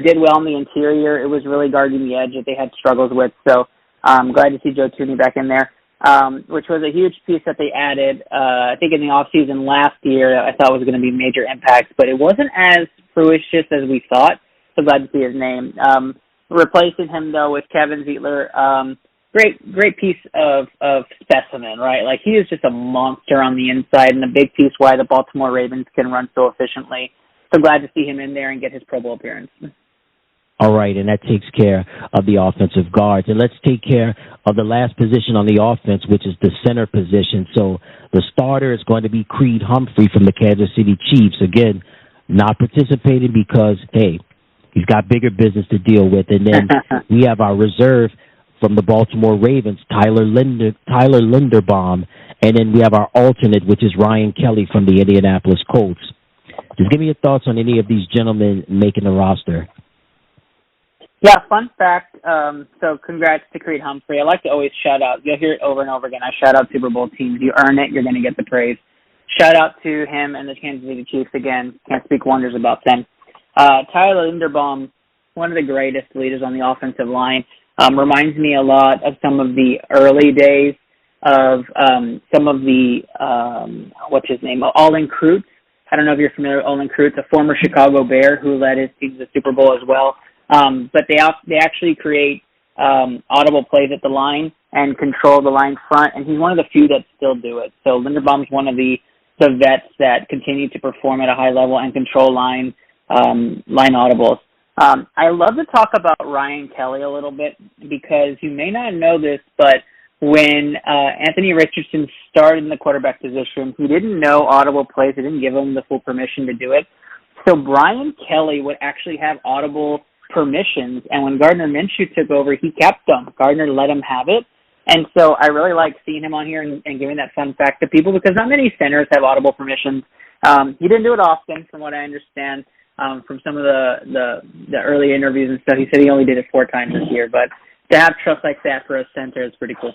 did well in the interior. It was really guarding the edge that they had struggles with. So I'm glad to see Joe Tooney back in there, which was a huge piece that they added. I think in the offseason last year, I thought was going to be major impacts, but it wasn't as fruitious as we thought. So glad to see his name. Replacing him, though, with Kevin Zeitler, great piece of specimen, right? Like, he is just a monster on the inside and a big piece why the Baltimore Ravens can run so efficiently. So glad to see him in there and get his Pro Bowl appearance. All right, and that takes care of the offensive guards. And let's take care of the last position on the offense, which is the center position. So the starter is going to be Creed Humphrey from the Kansas City Chiefs. Again, not participating because, hey, he's got bigger business to deal with. And then we have our reserve from the Baltimore Ravens, Tyler Linderbaum. And then we have our alternate, which is Ryan Kelly from the Indianapolis Colts. Just give me your thoughts on any of these gentlemen making the roster. Yeah, fun fact. So congrats to Creed Humphrey. I like to always shout out. You'll hear it over and over again. I shout out Super Bowl teams. You earn it, you're going to get the praise. Shout out to him and the Kansas City Chiefs again. Can't speak wonders about them. Tyler Linderbaum, one of the greatest leaders on the offensive line, reminds me a lot of some of the early days of some of the, what's his name, Olin Kreutz. I don't know if you're familiar with Olin Kreutz, a former Chicago Bear who led his team to the Super Bowl as well. But they actually create audible plays at the line and control the line front, and he's one of the few that still do it. So Linderbaum's one of the vets that continue to perform at a high level and control line audibles. I love to talk about Ryan Kelly a little bit because you may not know this, but when Anthony Richardson started in the quarterback position, he didn't know audible plays. He didn't give him the full permission to do it. So Brian Kelly would actually have audible permissions, and when Gardner Minshew took over, he kept them. Gardner let him have it. And so I really like seeing him on here and giving that fun fact to people because not many centers have audible permissions. He didn't do it often, from what I understand. From some of the early interviews and stuff, he said he only did it 4 times this year. But to have trust like that for a center is pretty cool.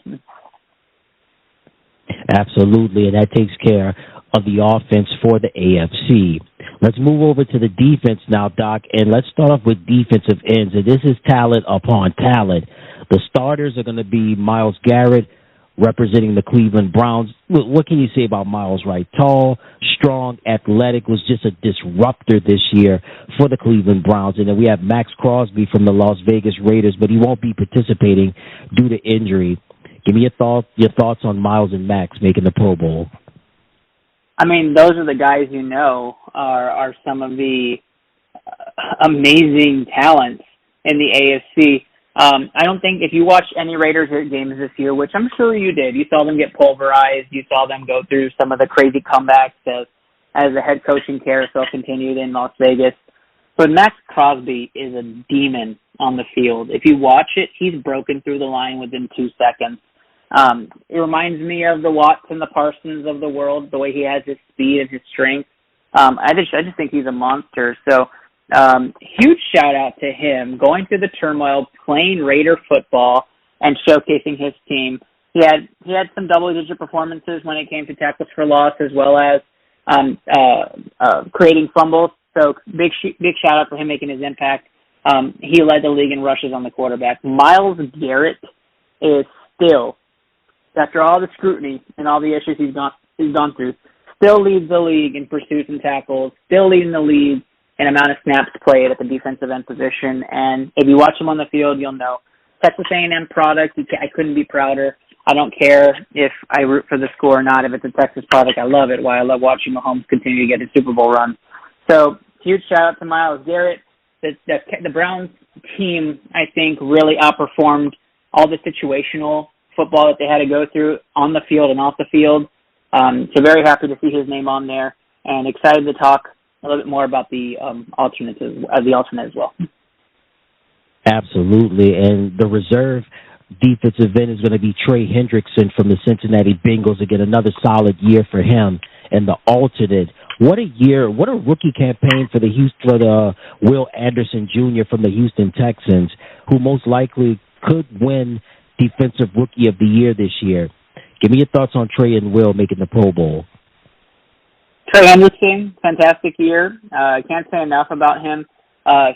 Absolutely, and that takes care of the offense for the AFC. Let's move over to the defense now, Doc, and let's start off with defensive ends. And this is talent upon talent. The starters are going to be Myles Garrett, representing the Cleveland Browns. What can you say about Myles, right? Tall, strong, athletic, was just a disruptor this year for the Cleveland Browns. And then we have Max Crosby from the Las Vegas Raiders, but he won't be participating due to injury. Give me your thoughts on Myles and Max making the Pro Bowl. I mean, those are the guys are some of the amazing talents in the AFC. I don't think if you watch any Raiders games this year, which I'm sure you did, you saw them get pulverized. You saw them go through some of the crazy comebacks as the head coaching carousel continued in Las Vegas. But Max Crosby is a demon on the field. If you watch it, he's broken through the line within 2 seconds. It reminds me of the Watts and the Parsons of the world, the way he has his speed and his strength. I just think he's a monster. So huge shout out to him going through the turmoil, playing Raider football and showcasing his team. he had some double-digit performances when it came to tackles for loss, as well as creating fumbles. So big shout out for him making his impact. He led the league in rushes on the quarterback. Myles Garrett is still, after all the scrutiny and all the issues he's gone through, still leads the league in pursuits and tackles, still leading the league in amount of snaps played at the defensive end position. And if you watch him on the field, you'll know. Texas A&M product, I couldn't be prouder. I don't care if I root for the score or not. If it's a Texas product, I love it. Why I love watching Mahomes continue to get his Super Bowl run. So huge shout out to Myles Garrett. The Browns team, I think, really outperformed all the situational football that they had to go through on the field and off the field. So very happy to see his name on there, and excited to talk a little bit more about the alternate as well. Absolutely, and the reserve defensive end is going to be Trey Hendrickson from the Cincinnati Bengals. Again, another solid year for him. And the alternate, what a year, what a rookie campaign for Will Anderson Jr. from the Houston Texans, who most likely could win Defensive Rookie of the Year this year. Give me your thoughts on Trey and Will making the Pro Bowl. Trey Hendrickson, fantastic year. I can't say enough about him.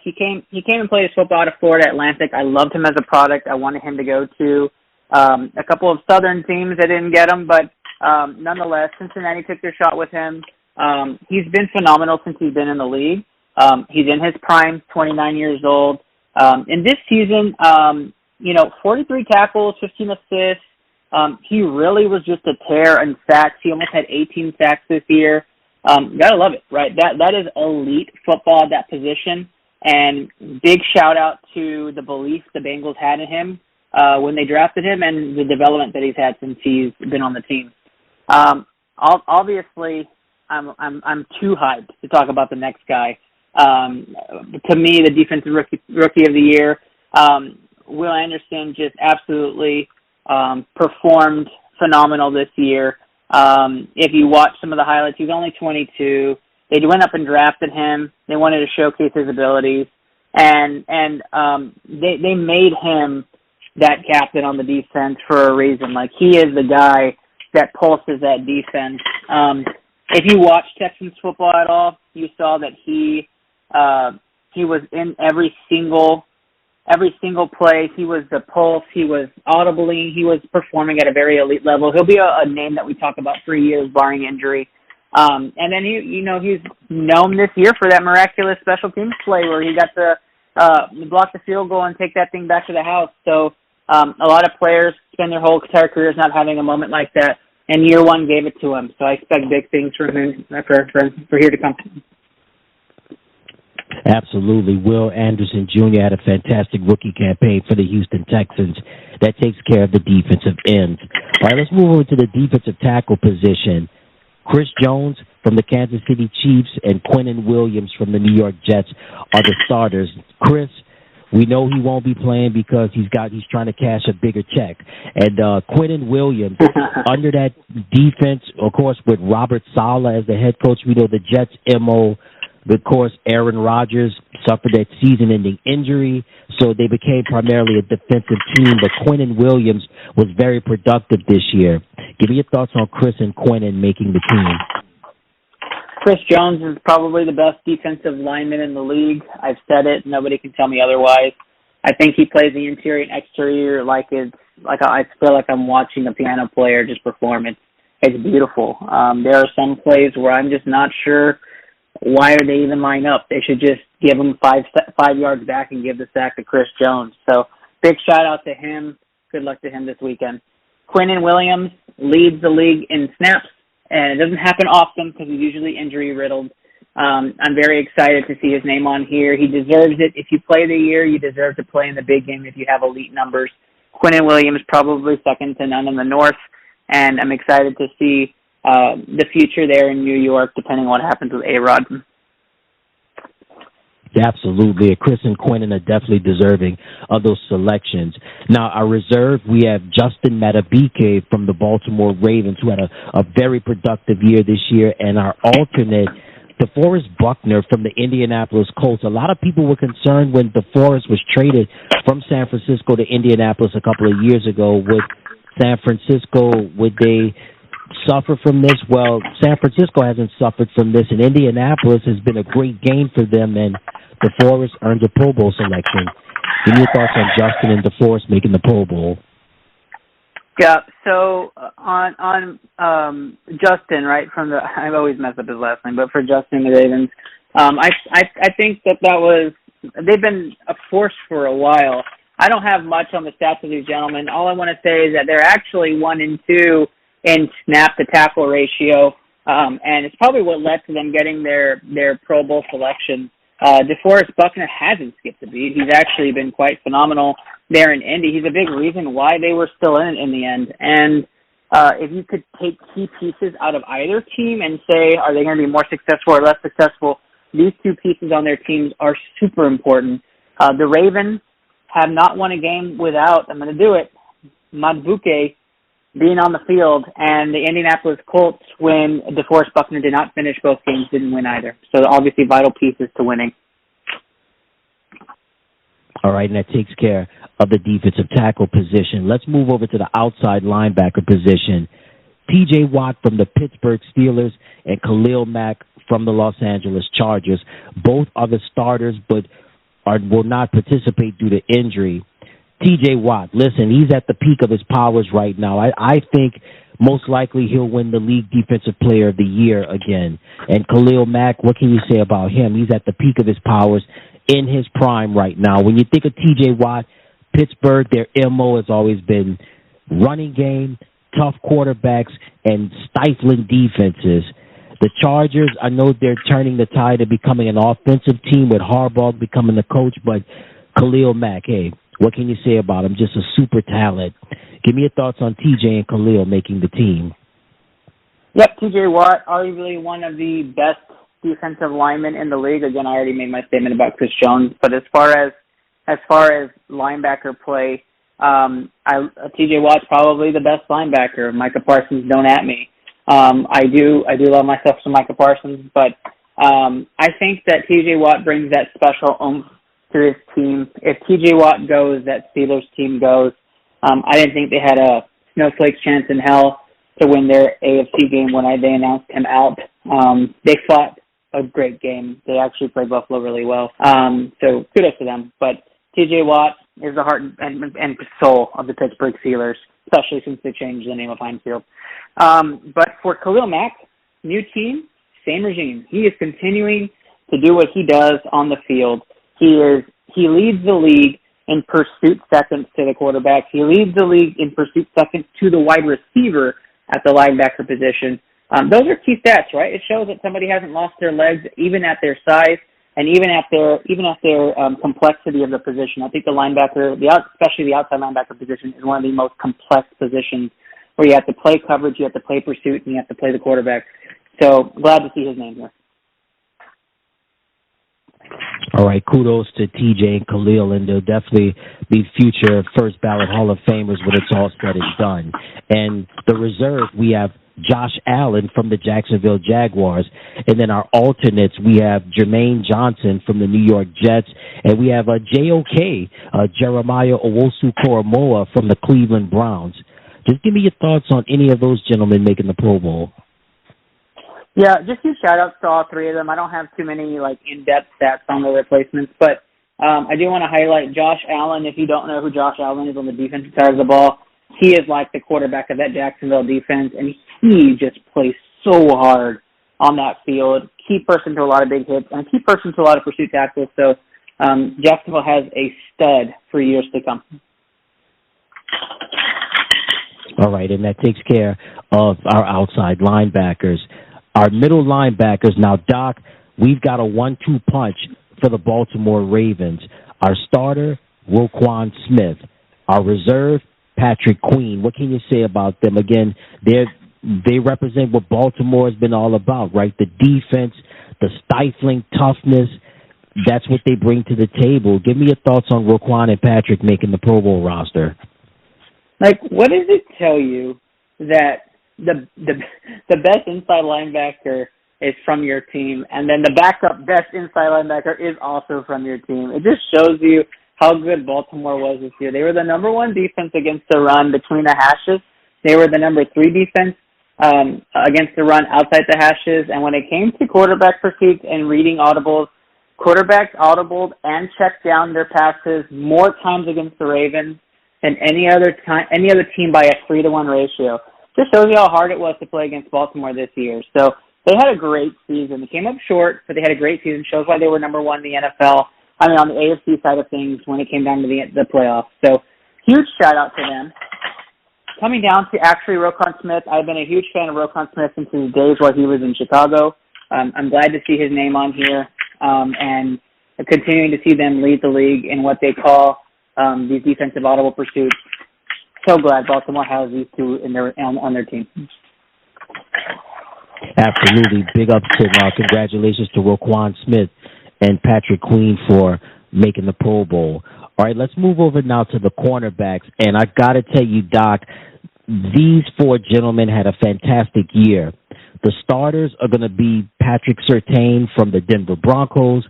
He came and played his football out of Florida Atlantic. I loved him as a product. I wanted him to go to a couple of Southern teams that didn't get him, but nonetheless, Cincinnati took their shot with him. He's been phenomenal since he's been in the league. He's in his prime, 29 years old. In this season, 43 tackles, 15 assists. He really was just a tear in sacks. He almost had 18 sacks this year. Gotta love it, right? That is elite football at that position. And big shout out to the belief the Bengals had in him when they drafted him, and the development that he's had since he's been on the team. Obviously, I'm too hyped to talk about the next guy. To me, the defensive rookie of the year, Will Anderson, just absolutely performed phenomenal this year. If you watch some of the highlights, he's only 22. They went up and drafted him. They wanted to showcase his abilities, and they made him that captain on the defense for a reason. Like, he is the guy that pulses that defense. If you watch Texans football at all, you saw that he was in every single play. He was the pulse. He was audibly. He was performing at a very elite level. He'll be a name that we talk about for years, barring injury. And then he's known this year for that miraculous special teams play where he got to block the field goal and take that thing back to the house. So a lot of players spend their whole entire careers not having a moment like that, and year one gave it to him. So I expect big things from him for here to come. Absolutely. Will Anderson Jr. had a fantastic rookie campaign for the Houston Texans that takes care of the defensive ends. All right, let's move over to the defensive tackle position. Chris Jones from the Kansas City Chiefs and Quinnen Williams from the New York Jets are the starters. Chris, we know he won't be playing because he's trying to cash a bigger check. And Quinnen Williams, under that defense, of course, with Robert Saleh as the head coach, we know the Jets' MO. Of course, Aaron Rodgers suffered that season-ending injury, so they became primarily a defensive team. But Quinnen Williams was very productive this year. Give me your thoughts on Chris and Quinnen making the team. Chris Jones is probably the best defensive lineman in the league. I've said it. Nobody can tell me otherwise. I think he plays the interior and exterior like I feel like I'm watching a piano player just perform. It's beautiful. There are some plays where I'm just not sure why are they even line up. They should just give him 5 yards back and give the sack to Chris Jones. So big shout out to him. Good luck to him this weekend. Quinnen Williams leads the league in snaps, and it doesn't happen often because he's usually injury-riddled. I'm very excited to see his name on here. He deserves it. If you play the year, you deserve to play in the big game if you have elite numbers. Quinnen Williams probably second to none in the North, and I'm excited to see the future there in New York, depending on what happens with A-Rod. Absolutely. Chris and Quinnen are definitely deserving of those selections. Now, our reserve, we have Justin Madubuike from the Baltimore Ravens, who had a very productive year this year, and our alternate, DeForest Buckner from the Indianapolis Colts. A lot of people were concerned when DeForest was traded from San Francisco to Indianapolis a couple of years ago with San Francisco, would they suffer from this? Well, San Francisco hasn't suffered from this, and Indianapolis has been a great game for them, and DeForest earned a Pro Bowl selection. Give me your thoughts on Justin and DeForest making the Pro Bowl. Yeah, so on Justin, right, from the, I always mess up his last name, but for Justin and the Ravens, I think that was, they've been a force for a while. I don't have much on the stats of these gentlemen. All I want to say is that they're actually 1-2 in snap to tackle ratio, and it's probably what led to them getting their Pro Bowl selection. DeForest Buckner hasn't skipped a beat. He's actually been quite phenomenal there in Indy. He's a big reason why they were still in it in the end. And if you could take key pieces out of either team and say, are they going to be more successful or less successful, these two pieces on their teams are super important. The Ravens have not won a game without, I'm going to do it, Madubuike being on the field, and the Indianapolis Colts, when DeForest Buckner did not finish both games, didn't win either. So obviously vital pieces to winning. All right, and that takes care of the defensive tackle position. Let's move over to the outside linebacker position. T.J. Watt from the Pittsburgh Steelers and Khalil Mack from the Los Angeles Chargers. Both are the starters, but will not participate due to injury. T.J. Watt, listen, he's at the peak of his powers right now. I think most likely he'll win the league defensive player of the year again. And Khalil Mack, what can you say about him? He's at the peak of his powers in his prime right now. When you think of T.J. Watt, Pittsburgh, their MO has always been running game, tough quarterbacks, and stifling defenses. The Chargers, I know they're turning the tide to becoming an offensive team with Harbaugh becoming the coach, but Khalil Mack, hey, what can you say about him? Just a super talent. Give me your thoughts on TJ and Khalil making the team. Yep, TJ Watt, arguably one of the best defensive linemen in the league. Again, I already made my statement about Chris Jones, but as far as linebacker play, TJ Watt's probably the best linebacker. Micah Parsons, don't at me. I do love myself some Micah Parsons, but I think that TJ Watt brings that special oomph to his team. If TJ Watt goes, that Steelers team goes. I didn't think they had a snowflake's chance in hell to win their AFC game when they announced him out. They fought a great game. They actually played Buffalo really well. So kudos to them. But TJ Watt is the heart and soul of the Pittsburgh Steelers, especially since they changed the name of Heinz Field. But for Khalil Mack, new team, same regime. He is continuing to do what he does on the field. He leads the league in pursuit seconds to the quarterback. He leads the league in pursuit seconds to the wide receiver at the linebacker position. Those are key stats, right? It shows that somebody hasn't lost their legs, even at their size and even at their complexity of the position. I think the linebacker, especially the outside linebacker position, is one of the most complex positions where you have to play coverage, you have to play pursuit, and you have to play the quarterback. So glad to see his name here. All right, kudos to TJ and Khalil, and they'll definitely be future first ballot Hall of Famers when it's all said and done. And the reserve, we have Josh Allen from the Jacksonville Jaguars, and then our alternates, we have Jermaine Johnson from the New York Jets, and we have JOK, Jeremiah Owusu-Koramoah from the Cleveland Browns. Just give me your thoughts on any of those gentlemen making the Pro Bowl. Yeah, just huge shout-outs to all three of them. I don't have too many in-depth stats on the replacements, but I do want to highlight Josh Allen. If you don't know who Josh Allen is on the defensive side of the ball, he is like the quarterback of that Jacksonville defense, and he just plays so hard on that field. Key person to a lot of big hits, and a key person to a lot of pursuit tackles. So Jacksonville has a stud for years to come. All right, and that takes care of our outside linebackers. Our middle linebackers, now, Doc, we've got a 1-2 punch for the Baltimore Ravens. Our starter, Roquan Smith. Our reserve, Patrick Queen. What can you say about them? Again, they represent what Baltimore has been all about, right? The defense, the stifling toughness, that's what they bring to the table. Give me your thoughts on Roquan and Patrick making the Pro Bowl roster. What does it tell you that the best inside linebacker is from your team, and then the backup best inside linebacker is also from your team? It just shows you how good Baltimore was this year. They were the number one defense against the run between the hashes. They were the number 3 defense against the run outside the hashes. And when it came to quarterback pursuits and reading audibles, quarterbacks audibled and checked down their passes more times against the Ravens than any other team by a 3-to-1 ratio. Just shows you how hard it was to play against Baltimore this year. So they had a great season. They came up short, but they had a great season. Shows why they were number 1 in the NFL. I mean, on the AFC side of things when it came down to the playoffs. So huge shout out to them. Coming down to actually Roquan Smith, I've been a huge fan of Roquan Smith since his days while he was in Chicago. I'm glad to see his name on here and continuing to see them lead the league in what they call these defensive audible pursuits. So glad Baltimore has these two on their team. Absolutely. Big ups to congratulations to Roquan Smith and Patrick Queen for making the Pro Bowl. All right, let's move over now to the cornerbacks. And I got to tell you, Doc, these 4 gentlemen had a fantastic year. The starters are going to be Patrick Surtain from the Denver Broncos,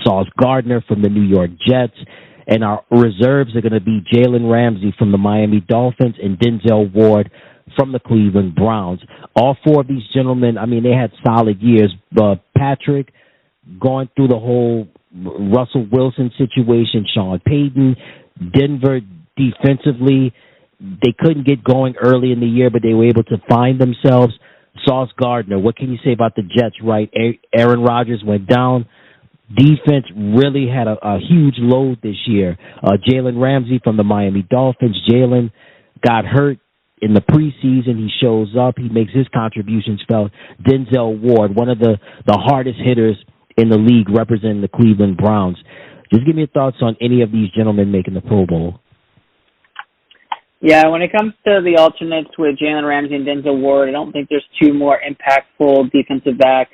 Sauce Gardner from the New York Jets, and our reserves are going to be Jalen Ramsey from the Miami Dolphins and Denzel Ward from the Cleveland Browns. All 4 of these gentlemen, I mean, they had solid years. Patrick going through the whole Russell Wilson situation, Sean Payton, Denver defensively, they couldn't get going early in the year, but they were able to find themselves. Sauce Gardner, what can you say about the Jets, right? Aaron Rodgers went down. Defense really had a huge load this year. Jalen Ramsey from the Miami Dolphins. Jalen got hurt in the preseason. He shows up. He makes his contributions felt. Denzel Ward, one of the hardest hitters in the league representing the Cleveland Browns. Just give me your thoughts on any of these gentlemen making the Pro Bowl. Yeah, when it comes to the alternates with Jalen Ramsey and Denzel Ward, I don't think there's 2 more impactful defensive backs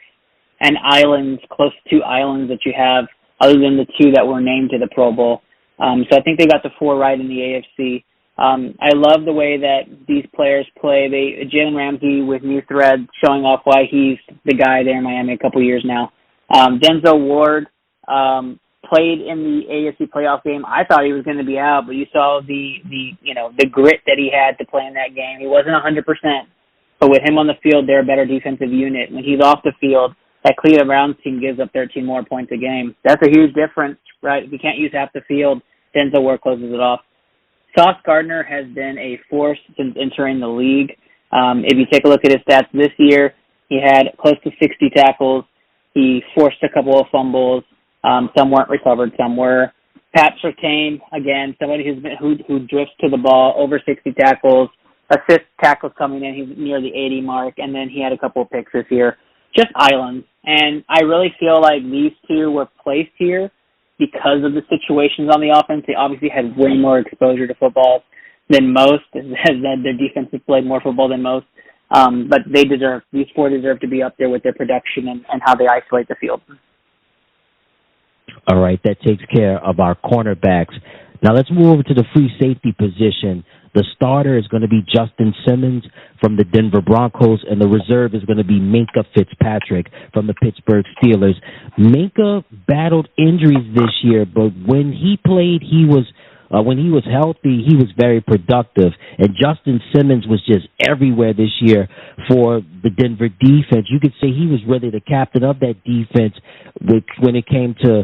and islands, close to islands that you have, other than the 2 that were named to the Pro Bowl. So I think they got the 4 right in the AFC. I love the way that these players play. Jalen Ramsey with new thread showing off why he's the guy there in Miami a couple years now. Denzel Ward played in the AFC playoff game. I thought he was going to be out, but you saw the grit that he had to play in that game. He wasn't 100%, but with him on the field, they're a better defensive unit. When he's off the field, that Cleveland Browns team gives up 13 more points a game. That's a huge difference, right? If you can't use half the field, Denzel Ward closes it off. Sauce Gardner has been a force since entering the league. If you take a look at his stats this year, he had close to 60 tackles. He forced a couple of fumbles. Some weren't recovered, some were. Pat Surtain, again, somebody who drifts to the ball, over 60 tackles, assist tackles coming in. He's near the 80 mark, and then he had a couple of picks this year. Just islands. And I really feel like these 2 were placed here because of the situations on the offense. They obviously had way more exposure to football than most. Their defense has played more football than most. But these 4 deserve to be up there with their production and how they isolate the field. All right, that takes care of our cornerbacks. Now let's move over to the free safety position. The starter is going to be Justin Simmons from the Denver Broncos, and the reserve is going to be Minkah Fitzpatrick from the Pittsburgh Steelers. Minkah battled injuries this year, but when he played, when he was healthy, he was very productive. And Justin Simmons was just everywhere this year for the Denver defense. You could say he was really the captain of that defense when it came to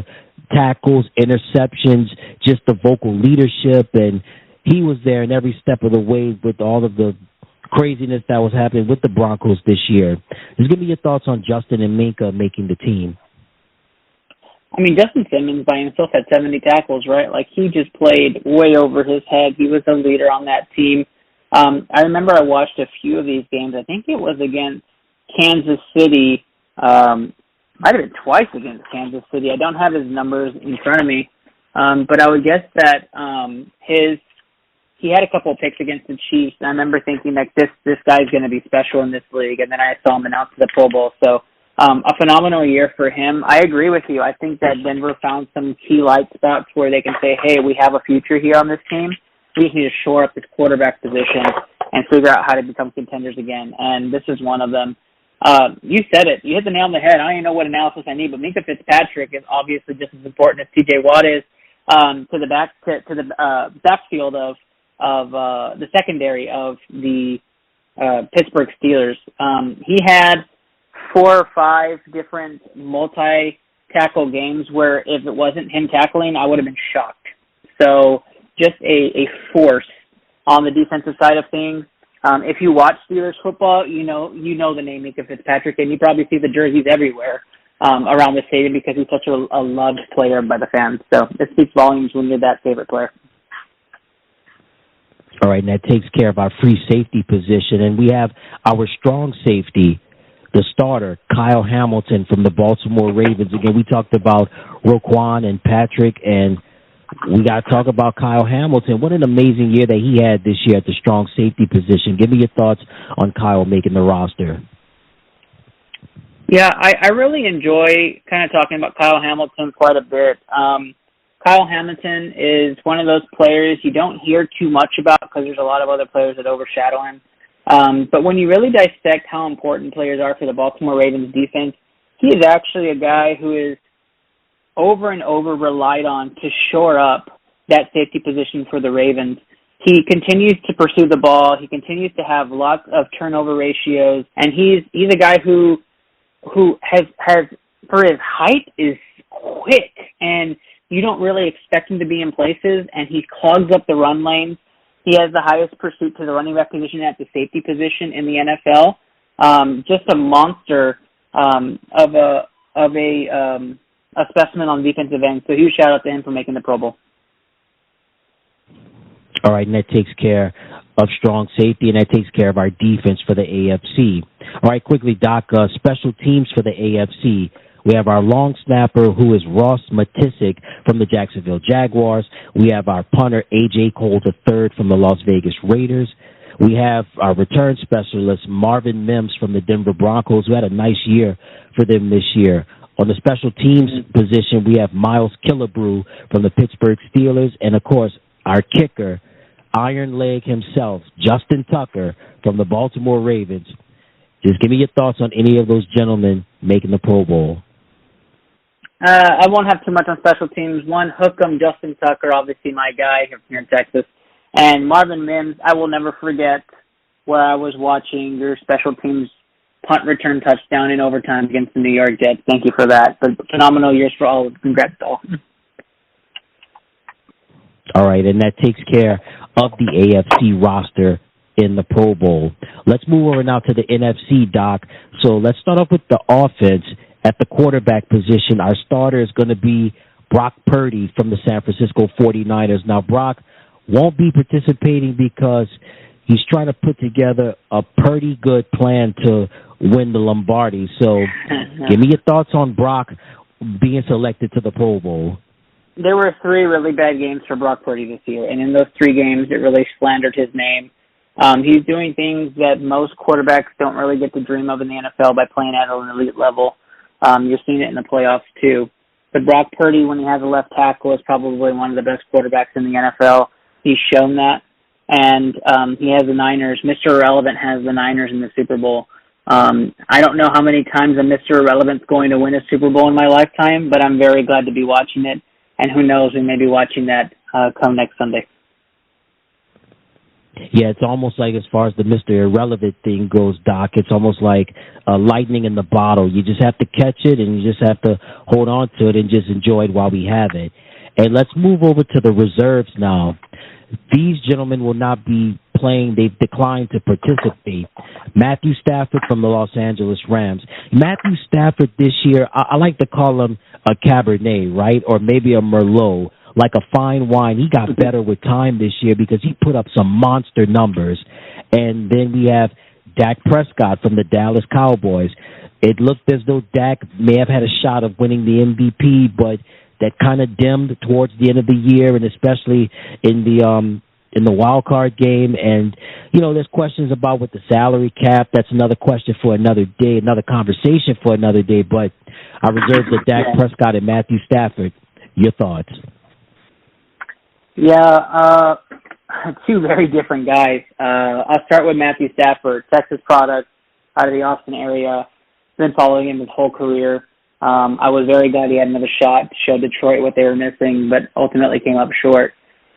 tackles, interceptions, just the vocal leadership, and he was there in every step of the way with all of the craziness that was happening with the Broncos this year. Just give me your thoughts on Justin and Minkah making the team. I mean, Justin Simmons by himself had 70 tackles, right? Like, he just played way over his head. He was the leader on that team. I remember I watched a few of these games. I think it was against Kansas City. Might have been twice against Kansas City. I don't have his numbers in front of me. But I would guess that he had a couple of picks against the Chiefs. And I remember thinking, like, this guy's going to be special in this league. And then I saw him announced to the Pro Bowl. So a phenomenal year for him. I agree with you. I think that Denver found some key light spots where they can say, hey, we have a future here on this team. We just need to shore up this quarterback position and figure out how to become contenders again. And this is one of them. You said it. You hit the nail on the head. I don't even know what analysis I need, but Minkah Fitzpatrick is obviously just as important as TJ Watt is. to the backfield of the secondary of the Pittsburgh Steelers. He had 4 or 5 different multi-tackle games where if it wasn't him tackling, I would have been shocked. So just a force on the defensive side of things. If you watch Steelers football, you know the name Minka Fitzpatrick, and you probably see the jerseys everywhere around the stadium because he's such a loved player by the fans. So it speaks volumes when you're that favorite player. All right, and that takes care of our free safety position. And we have our strong safety, the starter, Kyle Hamilton from the Baltimore Ravens. Again, we talked about Roquan and Patrick, and we got to talk about Kyle Hamilton. What an amazing year that he had this year at the strong safety position. Give me your thoughts on Kyle making the roster. Yeah, I really enjoy kind of talking about Kyle Hamilton quite a bit. Kyle Hamilton is one of those players you don't hear too much about because there's a lot of other players that overshadow him. But when you really dissect how important players are for the Baltimore Ravens defense, he is actually a guy who is over and over relied on to shore up that safety position for the Ravens. He continues to pursue the ball. He continues to have lots of turnover ratios, and he's a guy who has for his height is quick, and you don't really expect him to be in places, and he clogs up the run lanes. He has the highest pursuit to the running back position at the safety position in the NFL. Just a monster of a specimen on the defensive end. So huge shout out to him for making the Pro Bowl. All right, and that takes care of strong safety, and that takes care of our defense for the AFC. All right, quickly, Doc, special teams for the AFC. We have our long snapper, who is Ross Matisic from the Jacksonville Jaguars. We have our punter, A.J. Cole III from the Las Vegas Raiders. We have our return specialist, Marvin Mims from the Denver Broncos, who had a nice year for them this year. On the special teams position, we have Miles Killebrew from the Pittsburgh Steelers, and, of course, our kicker, Iron Leg himself, Justin Tucker from the Baltimore Ravens. Just give me your thoughts on any of those gentlemen making the Pro Bowl. I won't have too much on special teams. One, Hookem, Justin Tucker, obviously my guy here in Texas. And Marvin Mims, I will never forget where I was watching your special teams punt return touchdown in overtime against the New York Jets. Thank you for that. But phenomenal years for all. Congrats to all. All right, and that takes care of the AFC roster in the Pro Bowl. Let's move over now to the NFC, Doc. So let's start off with the offense. At the quarterback position, our starter is going to be Brock Purdy from the San Francisco 49ers. Now, Brock won't be participating because he's trying to put together a pretty good plan to win the Lombardi. So give me your thoughts on Brock being selected to the Pro Bowl. There were 3 really bad games for Brock Purdy this year, and in those 3 games, it really slandered his name. He's doing things that most quarterbacks don't really get to dream of in the NFL by playing at an elite level. You're seeing it in the playoffs, too. But Brock Purdy, when he has a left tackle, is probably one of the best quarterbacks in the NFL. He's shown that. And he has the Niners. Mr. Irrelevant has the Niners in the Super Bowl. I don't know how many times a Mr. Irrelevant's going to win a Super Bowl in my lifetime, but I'm very glad to be watching it. And who knows, we may be watching that come next Sunday. Yeah, it's almost like as far as the Mr. Irrelevant thing goes, Doc, it's almost like lightning in the bottle. You just have to catch it, and you just have to hold on to it and just enjoy it while we have it. And let's move over to the reserves now. These gentlemen will not be playing. They've declined to participate. Matthew Stafford from the Los Angeles Rams. Matthew Stafford this year, I like to call him a Cabernet, right, or maybe a Merlot. Like a fine wine. He got better with time this year because he put up some monster numbers. And then we have Dak Prescott from the Dallas Cowboys. It looked as though Dak may have had a shot of winning the MVP, but that kind of dimmed towards the end of the year, and especially in the wild card game. And, you know, there's questions about with the salary cap. That's another question for another day, another conversation for another day. But I reserve the Dak Prescott and Matthew Stafford. Your thoughts? Yeah, 2 very different guys. I'll start with Matthew Stafford, Texas product out of the Austin area. Been following him his whole career. I was very glad he had another shot to show Detroit what they were missing, but ultimately came up short.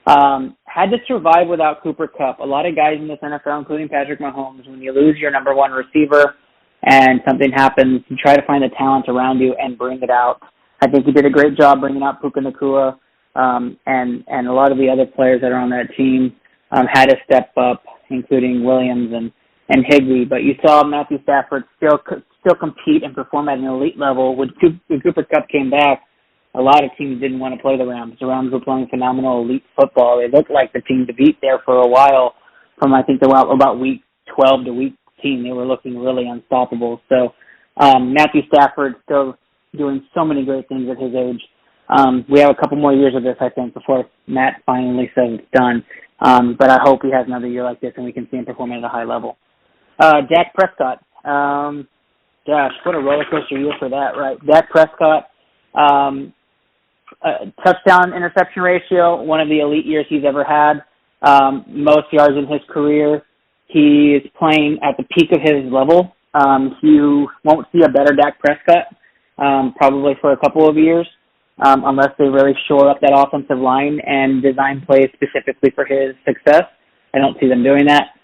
Had to survive without Cooper Kupp. A lot of guys in this NFL, including Patrick Mahomes, when you lose your number one receiver and something happens, you try to find the talent around you and bring it out. I think he did a great job bringing out Puka Nacua, and a lot of the other players that are on that team had to step up, including Williams and Higbee. But you saw Matthew Stafford still compete and perform at an elite level. When Cooper Kupp came back, a lot of teams didn't want to play the Rams. The Rams were playing phenomenal elite football. They looked like the team to beat there for a while. From I think about week 12 to week 18, they were looking really unstoppable. So Matthew Stafford still doing so many great things at his age. We have a couple more years of this, I think, before Matt finally says it's done. But I hope he has another year like this and we can see him performing at a high level. Dak Prescott. Gosh, what a roller coaster year for that, right? Dak Prescott, touchdown interception ratio, one of the elite years he's ever had. Most yards in his career. He is playing at the peak of his level. You won't see a better Dak Prescott probably for a couple of years unless they really shore up that offensive line and design plays specifically for his success. I don't see them doing that.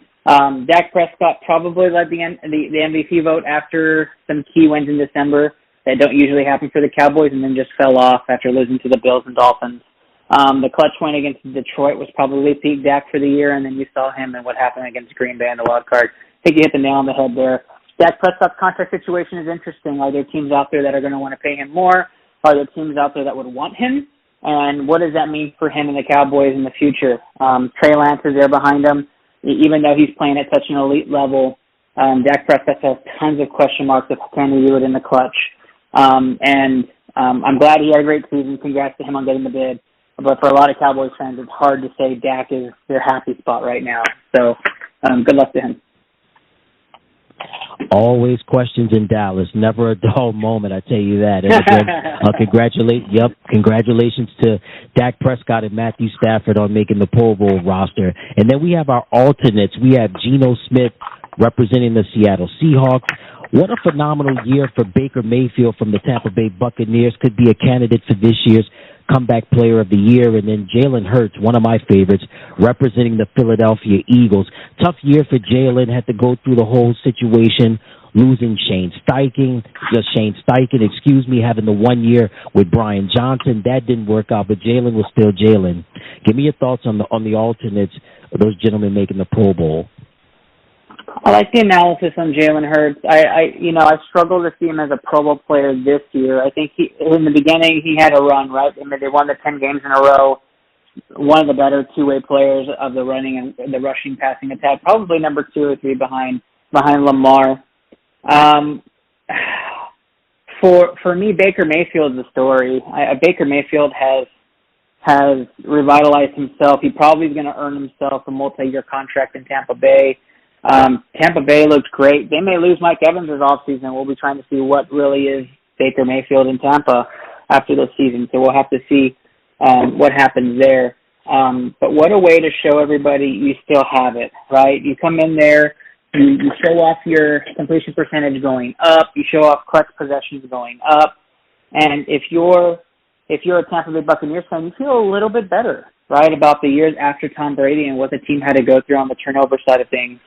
Dak Prescott probably led the MVP vote after some key wins in December that don't usually happen for the Cowboys and then just fell off after losing to the Bills and Dolphins. The clutch win against Detroit was probably peak Dak for the year, and then you saw him and what happened against Green Bay in the wild card. I think you hit the nail on the head there. Dak Prescott's contract situation is interesting. Are there teams out there that are going to want to pay him more? Are there teams out there that would want him? And what does that mean for him and the Cowboys in the future? Trey Lance is there behind him. Even though he's playing at such an elite level, Dak Prescott has tons of question marks if can he do it in the clutch. I'm glad he had a great season. Congrats to him on getting the bid. But for a lot of Cowboys fans, it's hard to say Dak is their happy spot right now. So good luck to him. Always questions in Dallas. Never a dull moment, I tell you that. And again, congratulations to Dak Prescott and Matthew Stafford on making the Pro Bowl roster. And then we have our alternates. We have Geno Smith representing the Seattle Seahawks. What a phenomenal year for Baker Mayfield from the Tampa Bay Buccaneers. Could be a candidate for this year's Comeback Player of the Year. And then Jalen Hurts, one of my favorites, representing the Philadelphia Eagles. Tough year for Jalen. Had to go through the whole situation, losing Shane Steichen, having the 1 year with Brian Johnson. That didn't work out, but Jalen was still Jalen. Give me your thoughts on the alternates, those gentlemen making the Pro Bowl. I like the analysis on Jalen Hurts. I struggle to see him as a Pro Bowl player this year. I think in the beginning he had a run, right? I mean, they won the 10 games in a row. One of the better two-way players of the running and the rushing passing attack, probably number 2 or 3 behind Lamar. For me, Baker Mayfield's the story. Baker Mayfield has revitalized himself. He probably is going to earn himself a multi-year contract in Tampa Bay. Tampa Bay looks great. They may lose Mike Evans this offseason. We'll be trying to see what really is Baker Mayfield in Tampa after this season. So we'll have to see what happens there. But what a way to show everybody you still have it, right? You come in there, you show off your completion percentage going up, you show off clutch possessions going up, and if you're a Tampa Bay Buccaneers fan, you feel a little bit better, right, about the years after Tom Brady and what the team had to go through on the turnover side of things.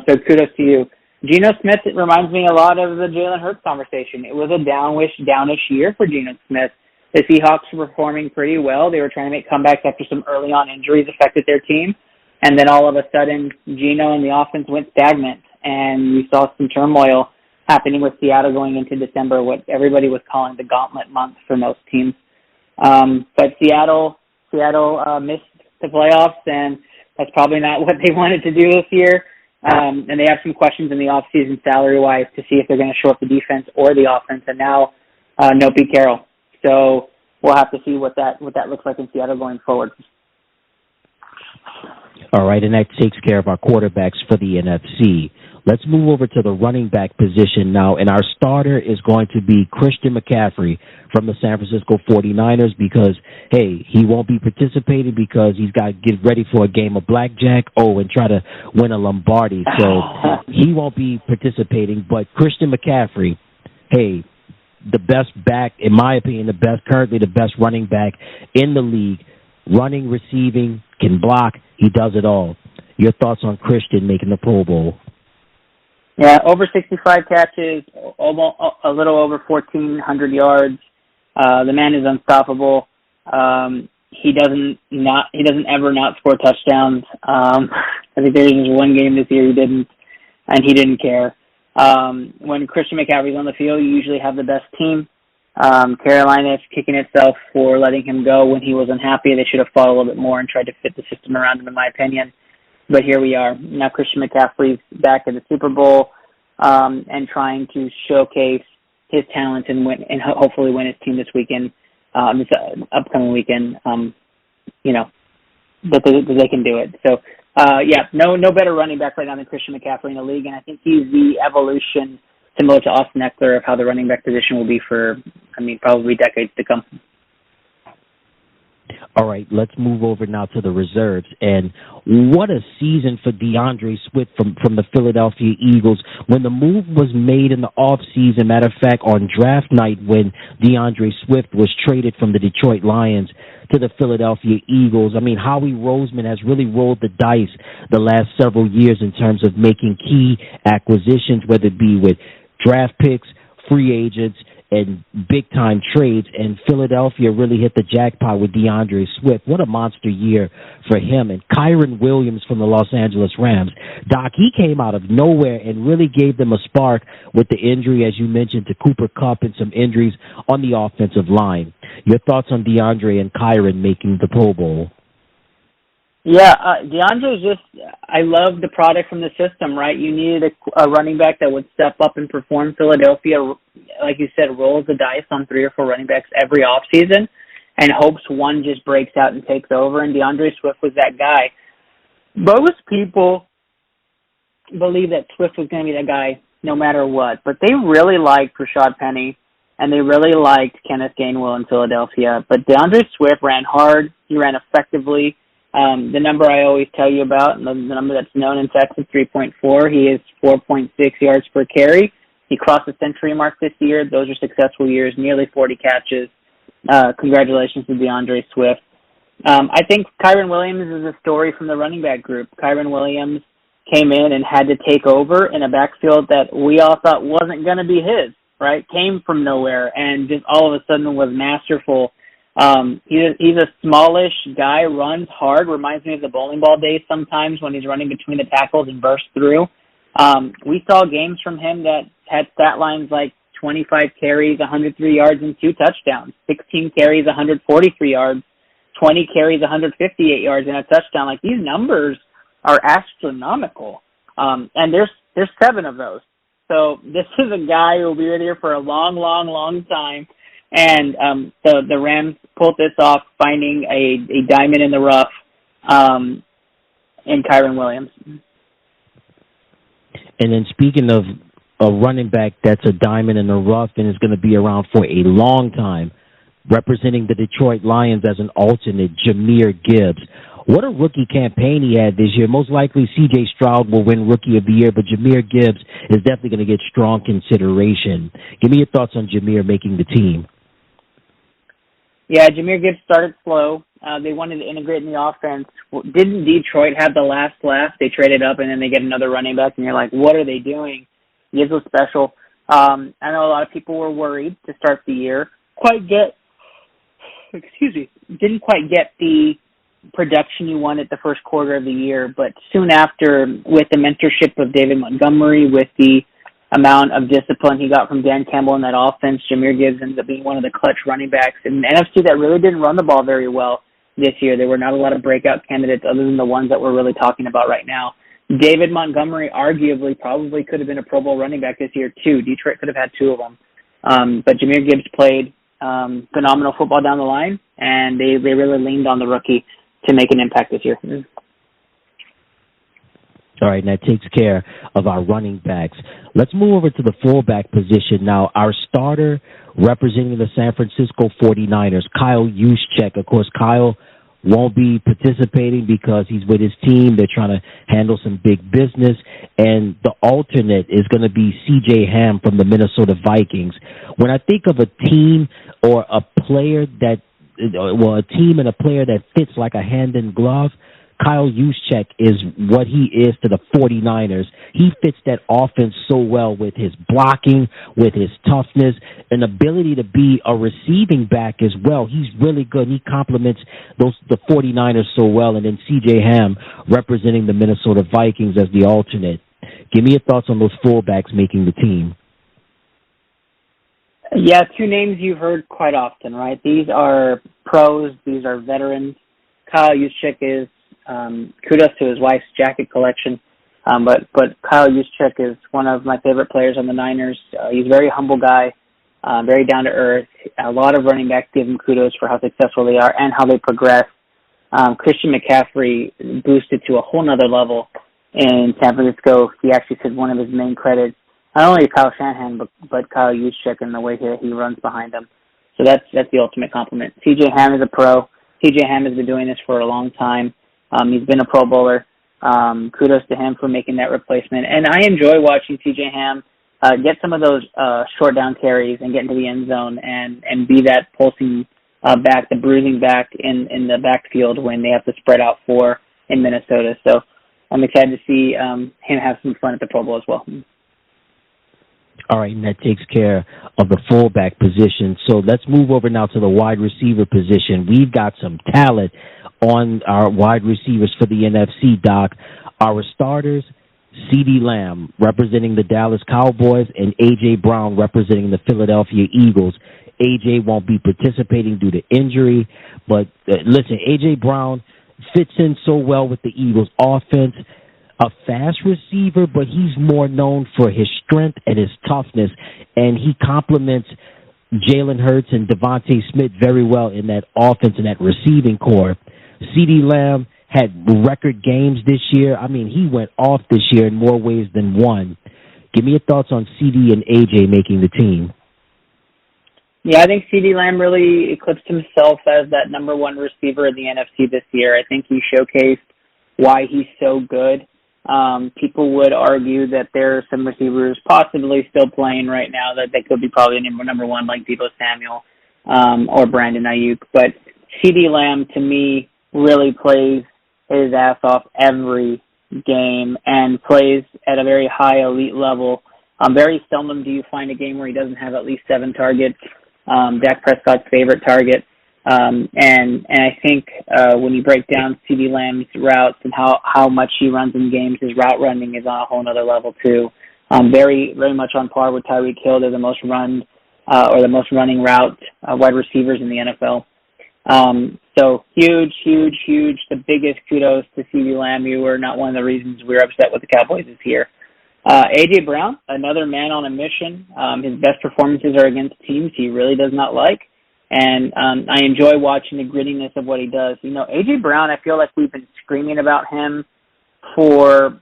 So kudos to you. Geno Smith, it reminds me a lot of the Jalen Hurts conversation. It was a downish year for Geno Smith. The Seahawks were performing pretty well. They were trying to make comebacks after some early on injuries affected their team. And then all of a sudden, Geno and the offense went stagnant. And we saw some turmoil happening with Seattle going into December, what everybody was calling the gauntlet month for most teams. But Seattle missed the playoffs, and that's probably not what they wanted to do this year. And they have some questions in the offseason salary-wise to see if they're going to shore up the defense or the offense. And now, no Pete Carroll. So we'll have to see what that looks like in Seattle going forward. All right, and that takes care of our quarterbacks for the NFC. Let's move over to the running back position now, and our starter is going to be Christian McCaffrey from the San Francisco 49ers because, hey, he won't be participating because he's got to get ready for a game of blackjack, and try to win a Lombardi. So he won't be participating, but Christian McCaffrey, hey, the best back, in my opinion, currently the best running back in the league. Running, receiving, can block. He does it all. Your thoughts on Christian making the Pro Bowl? Yeah, over 65 catches, almost a little over 1,400 yards. The man is unstoppable. He doesn't ever not score touchdowns. I think there was just one game this year he didn't, and he didn't care. When Christian McCaffrey's on the field, you usually have the best team. Carolina is kicking itself for letting him go when he was unhappy. They should have fought a little bit more and tried to fit the system around him, in my opinion. But here we are. Now Christian McCaffrey's back in the Super Bowl and trying to showcase his talent and win, and hopefully win his team this weekend, this upcoming weekend. That they can do it. So, no better running back right now than Christian McCaffrey in the league, and I think he's the evolution similar to Austin Eckler of how the running back position will be for, probably decades to come. All right, let's move over now to the reserves. And what a season for DeAndre Swift from the Philadelphia Eagles. When the move was made in the offseason, matter of fact, on draft night when DeAndre Swift was traded from the Detroit Lions to the Philadelphia Eagles, Howie Roseman has really rolled the dice the last several years in terms of making key acquisitions, whether it be with draft picks, free agents, and big-time trades, and Philadelphia really hit the jackpot with DeAndre Swift. What a monster year for him. And Kyren Williams from the Los Angeles Rams. Doc, he came out of nowhere and really gave them a spark with the injury, as you mentioned, to Cooper Kupp and some injuries on the offensive line. Your thoughts on DeAndre and Kyren making the Pro Bowl? Yeah, DeAndre's I love the product from the system, right? You needed a running back that would step up and perform. Philadelphia, like you said, rolls the dice on 3 or 4 running backs every offseason and hopes one just breaks out and takes over, and DeAndre Swift was that guy. Most people believe that Swift was going to be that guy no matter what, but they really liked Rashad Penny, and they really liked Kenneth Gainwell in Philadelphia. But DeAndre Swift ran hard. He ran effectively. The number I always tell you about, and the number that's known in Texas, 3.4, he is 4.6 yards per carry. He crossed the century mark this year. Those are successful years, nearly 40 catches. Congratulations to DeAndre Swift. I think Kyren Williams is a story from the running back group. Kyren Williams came in and had to take over in a backfield that we all thought wasn't going to be his, right? Came from nowhere and just all of a sudden was masterful. He's a smallish guy, runs hard, reminds me of the bowling ball days sometimes when he's running between the tackles and bursts through. We saw games from him that had stat lines like 25 carries, 103 yards, and 2 touchdowns, 16 carries, 143 yards, 20 carries, 158 yards, and a touchdown. Like, these numbers are astronomical. And there's 7 of those. So this is a guy who will be here for a long, long, long time. And the Rams pulled this off, finding a diamond in the rough in Kyren Williams. And then speaking of a running back that's a diamond in the rough and is going to be around for a long time, representing the Detroit Lions as an alternate, Jahmyr Gibbs. What a rookie campaign he had this year. Most likely C.J. Stroud will win Rookie of the Year, but Jahmyr Gibbs is definitely going to get strong consideration. Give me your thoughts on Jahmyr making the team. Yeah, Jahmyr Gibbs started slow. They wanted to integrate in the offense. Didn't Detroit have the last laugh? They traded up, and then they get another running back, and you're like, what are they doing? Gibbs was special. I know a lot of people were worried to start the year. Didn't quite get the production you wanted the first quarter of the year, but soon after, with the mentorship of David Montgomery, with the amount of discipline he got from Dan Campbell in that offense, Jahmyr Gibbs ended up being one of the clutch running backs in the NFC that really didn't run the ball very well this year. There were not a lot of breakout candidates other than the ones that we're really talking about right now. David Montgomery arguably probably could have been a Pro Bowl running back this year too. Detroit could have had 2 of them. But Jahmyr Gibbs played phenomenal football down the line, and they really leaned on the rookie to make an impact this year. All right, and that takes care of our running backs. Let's move over to the fullback position now. Our starter representing the San Francisco 49ers, Kyle Juszczyk. Of course, Kyle won't be participating because he's with his team. They're trying to handle some big business. And the alternate is going to be C.J. Ham from the Minnesota Vikings. When I think of a team or a player that, well, a team and a player that fits like a hand in glove, Kyle Juszczyk is what he is to the 49ers. He fits that offense so well with his blocking, with his toughness, and ability to be a receiving back as well. He's really good. He complements the 49ers so well. And then C.J. Ham representing the Minnesota Vikings as the alternate. Give me your thoughts on those fullbacks making the team. Yeah, two names you've heard quite often, right? These are pros. These are veterans. Kyle Juszczyk is kudos to his wife's jacket collection. But Kyle Juszczyk is one of my favorite players on the Niners. He's a very humble guy, very down to earth. A lot of running backs give him kudos for how successful they are and how they progress. Christian McCaffrey boosted to a whole nother level in San Francisco. He actually said one of his main credits, not only Kyle Shanahan, but Kyle Juszczyk and the way he runs behind him. So that's the ultimate compliment. C.J. Ham is a pro. C.J. Ham has been doing this for a long time. He's been a Pro Bowler. Kudos to him for making that replacement. And I enjoy watching C.J. Ham get some of those short down carries and get into the end zone and be that pulsing back, the bruising back in the backfield when they have to spread out four in Minnesota. So I'm excited to see him have some fun at the Pro Bowl as well. All right, and that takes care of the fullback position. So let's move over now to the wide receiver position. We've got some talent on our wide receivers for the NFC, Doc. Our starters, CeeDee Lamb representing the Dallas Cowboys and A.J. Brown representing the Philadelphia Eagles. A.J. won't be participating due to injury, but listen, A.J. Brown fits in so well with the Eagles' offense. A fast receiver, but he's more known for his strength and his toughness, and he complements Jalen Hurts and Devontae Smith very well in that offense and that receiving core. CeeDee Lamb had record games this year. I mean, he went off this year in more ways than one. Give me your thoughts on CeeDee and AJ making the team. Yeah, I think CeeDee Lamb really eclipsed himself as that number one receiver in the NFC this year. I think he showcased why he's so good. People would argue that there are some receivers possibly still playing right now that they could be probably number one, like Deebo Samuel or Brandon Ayuk. But CeeDee Lamb, to me, really plays his ass off every game and plays at a very high elite level. Very seldom do you find a game where he doesn't have at least 7 targets. Dak Prescott's favorite target. And I think when you break down CeeDee Lamb's routes and how much he runs in games, his route running is on a whole other level too. Very, very much on par with Tyreek Hill. They're the most running route wide receivers in the NFL. So huge. The biggest kudos to CeeDee Lamb. You were not one of the reasons we're upset with the Cowboys this year. A.J. Brown, another man on a mission. His best performances are against teams he really does not like. And I enjoy watching the grittiness of what he does. You know, A.J. Brown, I feel like we've been screaming about him for,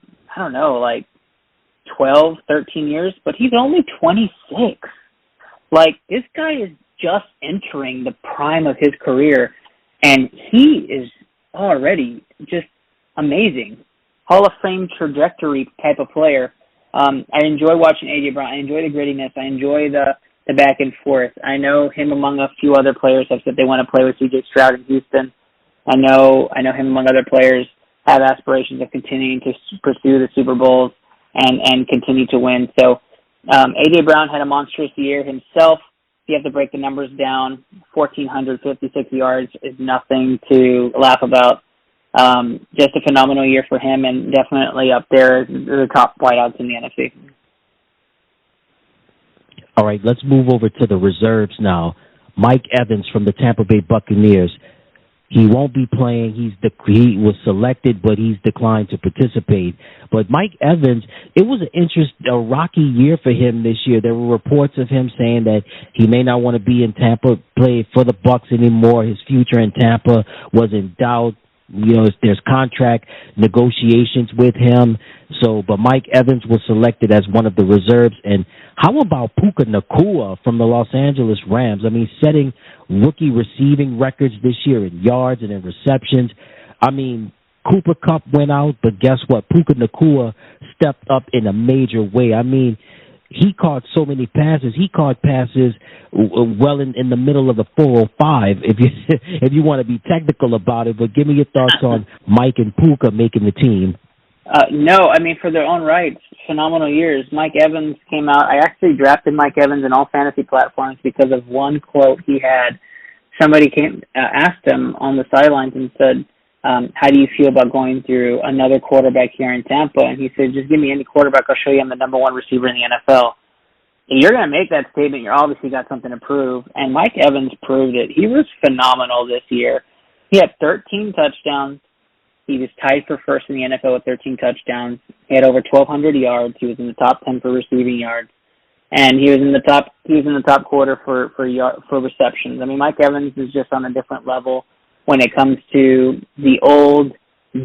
12, 13 years, but he's only 26. Like, this guy is just entering the prime of his career, and he is already just amazing. Hall of Fame trajectory type of player. I enjoy watching A.J. Brown. I enjoy the grittiness. I enjoy the back and forth. I know him among a few other players have said they want to play with C.J. Stroud in Houston. I know him among other players have aspirations of continuing to pursue the Super Bowls and continue to win. So A.J. Brown had a monstrous year himself. If you have to break the numbers down, 1,456 yards is nothing to laugh about. Just a phenomenal year for him and definitely up there as the top wideouts in the NFC. All right, let's move over to the reserves now. Mike Evans from the Tampa Bay Buccaneers. He won't be playing. He was selected, but he's declined to participate. But Mike Evans, it was a rocky year for him this year. There were reports of him saying that he may not want to be in Tampa, play for the Bucs anymore. His future in Tampa was in doubt. there's contract negotiations with him. So, but Mike Evans was selected as one of the reserves. And how about Puka Nacua from the Los Angeles Rams? I mean, setting rookie receiving records this year in yards and in receptions. I mean, Cooper Kupp went out, but guess what? Puka Nacua stepped up in a major way. I mean, he caught so many passes. He caught passes well in the middle of the 405, if you want to be technical about it. But give me your thoughts on Mike and Puka making the team. No, I mean, for their own rights, phenomenal years. Mike Evans came out. I actually drafted Mike Evans in all fantasy platforms because of one quote he had. Somebody asked him on the sidelines and said, how do you feel about going through another quarterback here in Tampa? And he said, just give me any quarterback. I'll show you I'm the number one receiver in the NFL. And you're going to make that statement. You're obviously got something to prove. And Mike Evans proved it. He was phenomenal this year. He had 13 touchdowns. He was tied for first in the NFL with 13 touchdowns. He had over 1,200 yards. He was in the top 10 for receiving yards. And he was in the top quarter for receptions. I mean, Mike Evans is just on a different level when it comes to the old,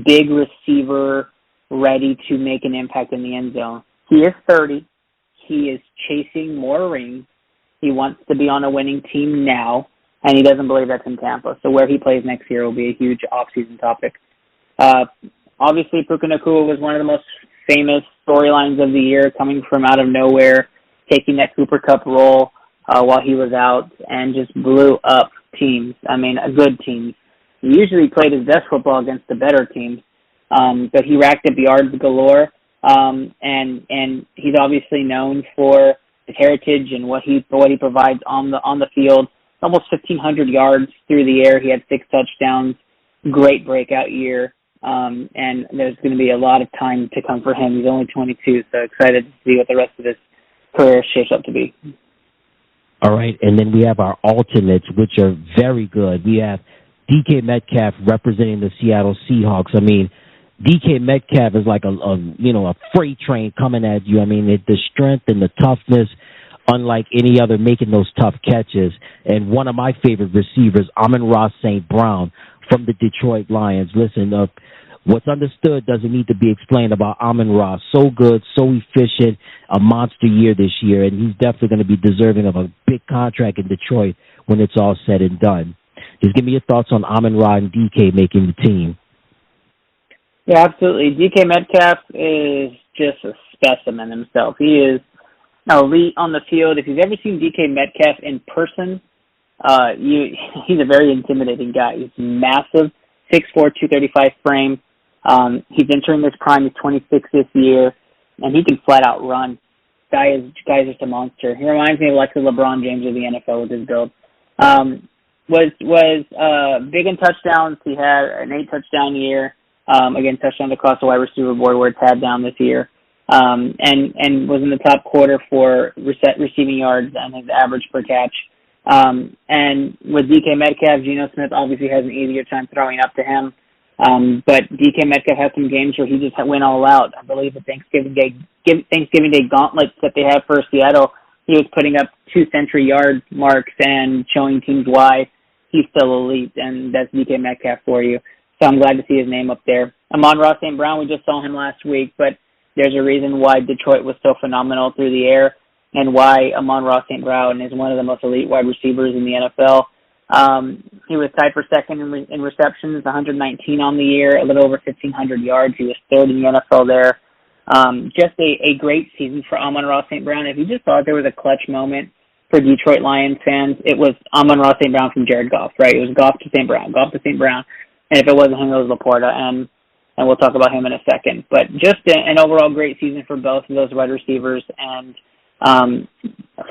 big receiver ready to make an impact in the end zone. He is 30. He is chasing more rings. He wants to be on a winning team now, and he doesn't believe that's in Tampa. So where he plays next year will be a huge off-season topic. Obviously, Puka Nacua was one of the most famous storylines of the year, coming from out of nowhere, taking that Cooper Kupp role while he was out, and just blew up teams. I mean, good teams. He usually played his best football against the better teams, but he racked up yards galore, and he's obviously known for his heritage and what he provides on the field. Almost 1,500 yards through the air. He had 6 touchdowns. Great breakout year, and there's going to be a lot of time to come for him. He's only 22, so excited to see what the rest of his career shapes up to be. All right, and then we have our alternates, which are very good. We have DK Metcalf representing the Seattle Seahawks. I mean, DK Metcalf is like a freight train coming at you. I mean, the strength and the toughness, unlike any other, making those tough catches. And one of my favorite receivers, Amon-Ra St. Brown from the Detroit Lions. Listen, what's understood doesn't need to be explained about Amon-Ra. So good, so efficient, a monster year this year, and he's definitely going to be deserving of a big contract in Detroit when it's all said and done. Just give me your thoughts on Amon-Ra and DK making the team. Yeah, absolutely. DK Metcalf is just a specimen himself. He is elite on the field. If you've ever seen DK Metcalf in person, he's a very intimidating guy. He's massive, 6'4", 235 frame. He's entering his prime. He's 26 this year, and he can flat out run. Guy's just a monster. He reminds me of like the LeBron James of the NFL with his build. Was big in touchdowns. He had an 8-touchdown year. Again, touchdowns across the wide receiver board where it's had down this year. And was in the top quarter for receiving yards and his average per catch. And with DK Metcalf, Geno Smith obviously has an easier time throwing up to him. But DK Metcalf has some games where he just went all out. I believe the Thanksgiving Day gauntlets that they have for Seattle, he was putting up 2-century yard marks and showing teams why he's still elite, and that's DK Metcalf for you. So I'm glad to see his name up there. Amon-Ra St. Brown, we just saw him last week, but there's a reason why Detroit was so phenomenal through the air and why Amon-Ra St. Brown is one of the most elite wide receivers in the NFL. He was tied for second in receptions, 119 on the year, a little over 1,500 yards. He was third in the NFL there. Just a great season for Amon-Ra St. Brown. If you just thought there was a clutch moment for Detroit Lions fans, it was Amon-Ra St. Brown from Jared Goff, right? It was Goff to St. Brown, Goff to St. Brown. And if it wasn't him, it was Laporta, and we'll talk about him in a second. But just an overall great season for both of those wide receivers, and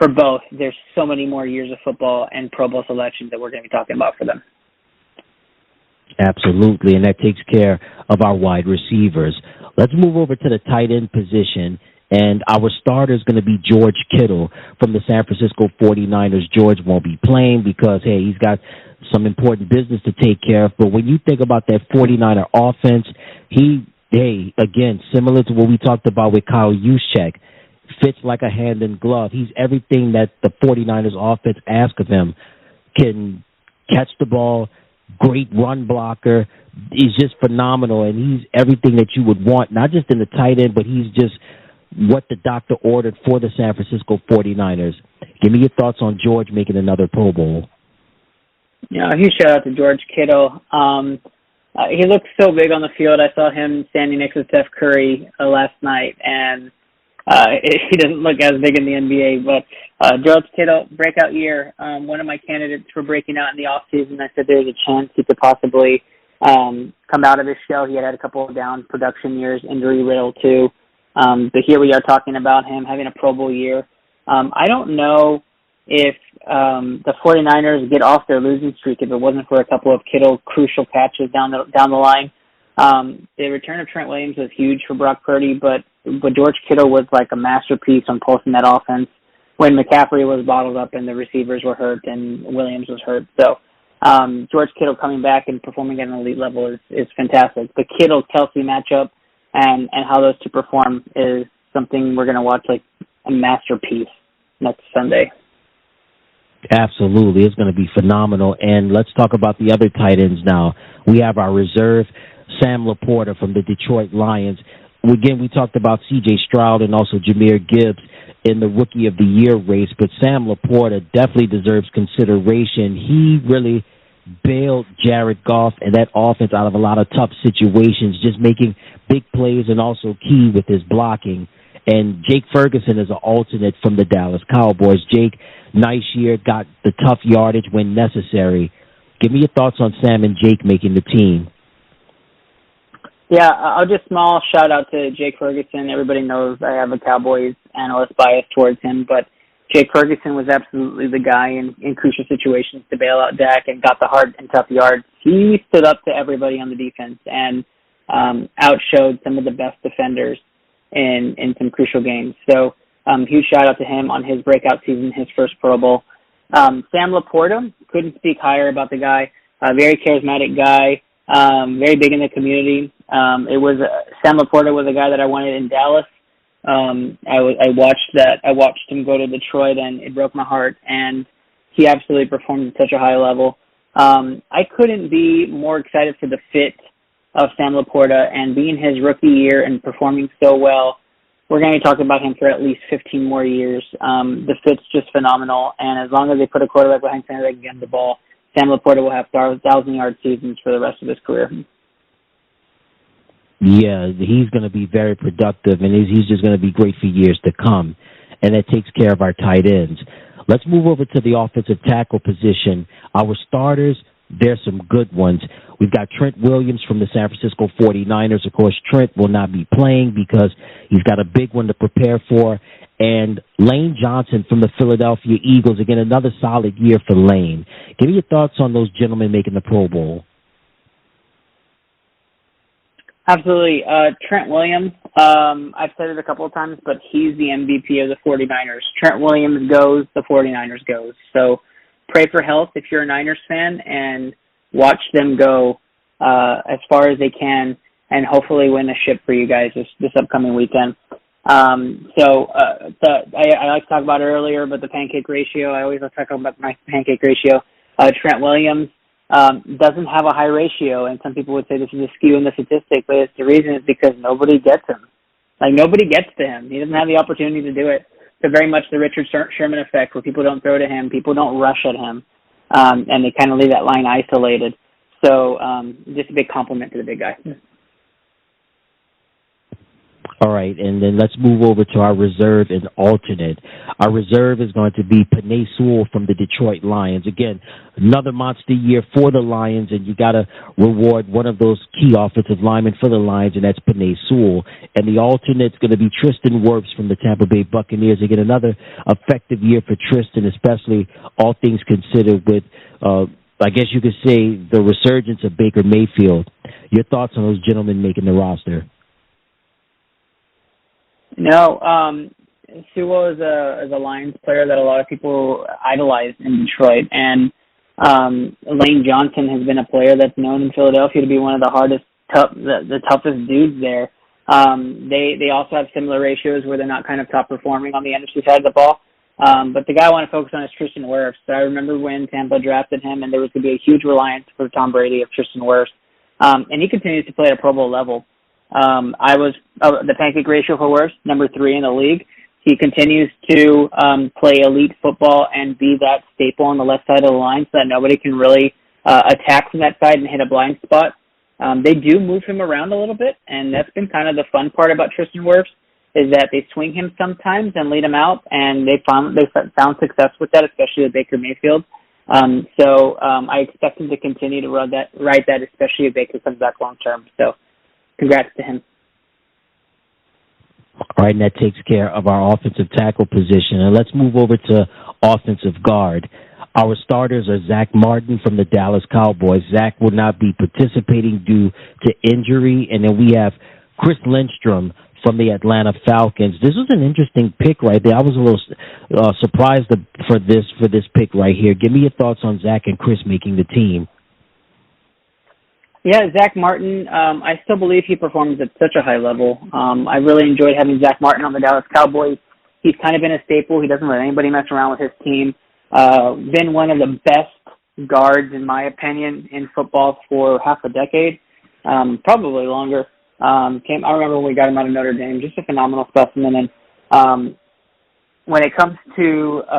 for both, there's so many more years of football and Pro Bowl selections that we're going to be talking about for them. Absolutely, and that takes care of our wide receivers. Let's move over to the tight end position, and our starter is going to be George Kittle from the San Francisco 49ers. George won't be playing because, hey, he's got some important business to take care of. But when you think about that 49er offense, again, similar to what we talked about with Kyle Juszczyk, fits like a hand in glove. He's everything that the 49ers offense asks of him. Can catch the ball, great run blocker. He's just phenomenal, and he's everything that you would want, not just in the tight end, but he's just what the doctor ordered for the San Francisco 49ers. Give me your thoughts on George making another Pro Bowl. Yeah, huge shout out to George Kittle. He looks so big on the field. I saw him standing next to Steph Curry last night, and he doesn't look as big in the NBA. But George Kittle, breakout year. One of my candidates for breaking out in the offseason. I said there's a chance he could possibly come out of his shell. He had a couple of down production years, injury riddle too. But here we are talking about him having a Pro Bowl year. I don't know if the 49ers get off their losing streak if it wasn't for a couple of Kittle crucial catches down the line. The return of Trent Williams was huge for Brock Purdy, but George Kittle was like a masterpiece on pulsing that offense when McCaffrey was bottled up and the receivers were hurt and Williams was hurt. So George Kittle coming back and performing at an elite level is fantastic. The Kittle-Kelsey matchup and how those two perform is something we're going to watch like a masterpiece next Sunday. Absolutely. It's going to be phenomenal. And let's talk about the other tight ends now. We have our reserve, Sam Laporta from the Detroit Lions. Again, we talked about C.J. Stroud and also Jahmyr Gibbs in the Rookie of the Year race, but Sam Laporta definitely deserves consideration. He really bailed Jared Goff and that offense out of a lot of tough situations, just making big plays and also key with his blocking. And Jake Ferguson is an alternate from the Dallas Cowboys. Jake, nice year, got the tough yardage when necessary. Give me your thoughts on Sam and Jake making the team. Yeah, I'll just small shout out to Jake Ferguson. Everybody knows I have a Cowboys analyst bias towards him, but Jake Ferguson was absolutely the guy in crucial situations to bail out Dak and got the hard and tough yards. He stood up to everybody on the defense and outshowed some of the best defenders in some crucial games. So huge shout out to him on his breakout season, his first Pro Bowl. Sam Laporta, couldn't speak higher about the guy. A very charismatic guy, very big in the community. Sam Laporta was a guy that I wanted in Dallas. I watched him go to Detroit, and it broke my heart. And he absolutely performed at such a high level. I couldn't be more excited for the fit of Sam Laporta, and being his rookie year and performing so well. We're going to be talking about him for at least 15 more years. The fit's just phenomenal, and as long as they put a quarterback behind center that can get him the ball, Sam Laporta will have 1,000-yard seasons for the rest of his career. Yeah, he's going to be very productive, and he's just going to be great for years to come, and that takes care of our tight ends. Let's move over to the offensive tackle position. Our starters, there's some good ones. We've got Trent Williams from the San Francisco 49ers. Of course, Trent will not be playing because he's got a big one to prepare for. And Lane Johnson from the Philadelphia Eagles. Again, another solid year for Lane. Give me your thoughts on those gentlemen making the Pro Bowl. Absolutely. Trent Williams, I've said it a couple of times, but he's the MVP of the 49ers. Trent Williams goes, the 49ers goes. So pray for health if you're a Niners fan and watch them go as far as they can and hopefully win a ship for you guys this upcoming weekend. I like to talk about it earlier, but the pancake ratio, I always like to talk about my pancake ratio. Trent Williams doesn't have a high ratio, and some people would say this is a skew in the statistic, but the reason is because nobody gets him. Like, nobody gets to him. He doesn't have the opportunity to do it. It's very much the Richard Sherman effect, where people don't throw to him, people don't rush at him, and they kind of leave that line isolated. So just a big compliment to the big guy. All right, and then let's move over to our reserve and alternate. Our reserve is going to be Penei Sewell from the Detroit Lions. Again, another monster year for the Lions, and you got to reward one of those key offensive linemen for the Lions, and that's Penei Sewell. And the alternate is going to be Tristan Wirfs from the Tampa Bay Buccaneers. Again, another effective year for Tristan, especially all things considered with, I guess you could say, the resurgence of Baker Mayfield. Your thoughts on those gentlemen making the roster? No, Sewell is a Lions player that a lot of people idolize in Detroit, and Lane Johnson has been a player that's known in Philadelphia to be one of the the toughest dudes there. They also have similar ratios where they're not kind of top performing on the NFC side of the ball. But the guy I want to focus on is Tristan Wirfs. So I remember when Tampa drafted him, and there was going to be a huge reliance for Tom Brady of Tristan Wirfs. And he continues to play at a Pro Bowl level. I was the pancake ratio for Wirfs, number 3 in the league. He continues to play elite football and be that staple on the left side of the line so that nobody can really attack from that side and hit a blind spot. They do move him around a little bit, and that's been kind of the fun part about Tristan Wirfs, is that they swing him sometimes and lead him out, and they found success with that, especially with Baker Mayfield. So I expect him to continue to ride that, especially if Baker comes back long term. So congrats to him. All right, and that takes care of our offensive tackle position. And let's move over to offensive guard. Our starters are Zach Martin from the Dallas Cowboys. Zach will not be participating due to injury. And then we have Chris Lindstrom from the Atlanta Falcons. This was an interesting pick right there. I was a little surprised for this pick right here. Give me your thoughts on Zach and Chris making the team. Yeah, Zach Martin, I still believe he performs at such a high level. I really enjoyed having Zach Martin on the Dallas Cowboys. He's kind of been a staple. He doesn't let anybody mess around with his team. Been one of the best guards, in my opinion, in football for half a decade, probably longer. I remember when we got him out of Notre Dame, just a phenomenal specimen. And when it comes to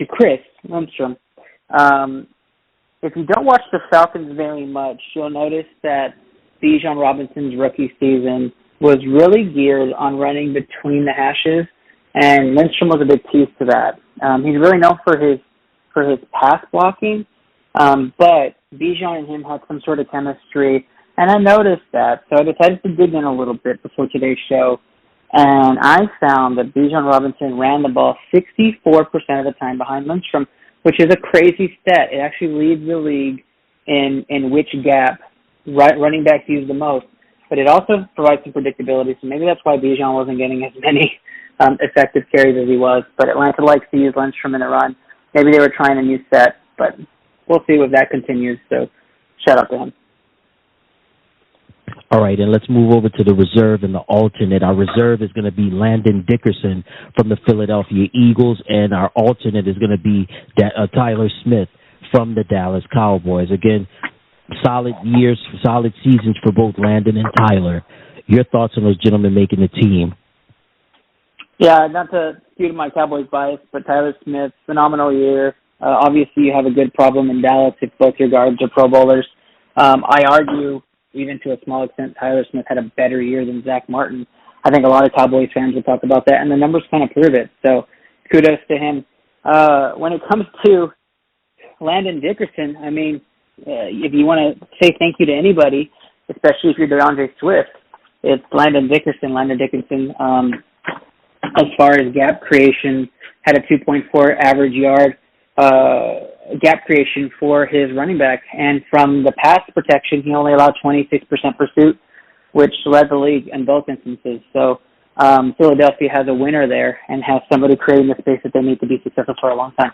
Chris Lindstrom, if you don't watch the Falcons very much, you'll notice that Bijan Robinson's rookie season was really geared on running between the hashes, and Lindstrom was a big piece to that. He's really known for his pass blocking, but Bijan and him had some sort of chemistry, and I noticed that, so I decided to dig in a little bit before today's show, and I found that Bijan Robinson ran the ball 64% of the time behind Lindstrom, which is a crazy stat. It actually leads the league in which gap running backs use the most. But it also provides some predictability, so maybe that's why Bijan wasn't getting as many effective carries as he was. But Atlanta likes to use Lindstrom in the run. Maybe they were trying a new set, but we'll see if that continues. So shout out to him. All right, and let's move over to the reserve and the alternate. Our reserve is going to be Landon Dickerson from the Philadelphia Eagles, and our alternate is going to be Tyler Smith from the Dallas Cowboys. Again, solid years, solid seasons for both Landon and Tyler. Your thoughts on those gentlemen making the team? Yeah, not to skew to my Cowboys bias, but Tyler Smith, phenomenal year. Obviously, you have a good problem in Dallas if both your guards are Pro Bowlers. I argue, even to a small extent, Tyler Smith had a better year than Zach Martin. I think a lot of Cowboys fans would talk about that, and the numbers kind of prove it. So kudos to him. When it comes to Landon Dickerson, I mean, if you want to say thank you to anybody, especially if you're DeAndre Swift, it's Landon Dickerson. Landon Dickerson, as far as gap creation, had a 2.4 average yard gap creation for his running back. And from the pass protection, he only allowed 26% pursuit, which led the league in both instances. So Philadelphia has a winner there and has somebody creating the space that they need to be successful for a long time.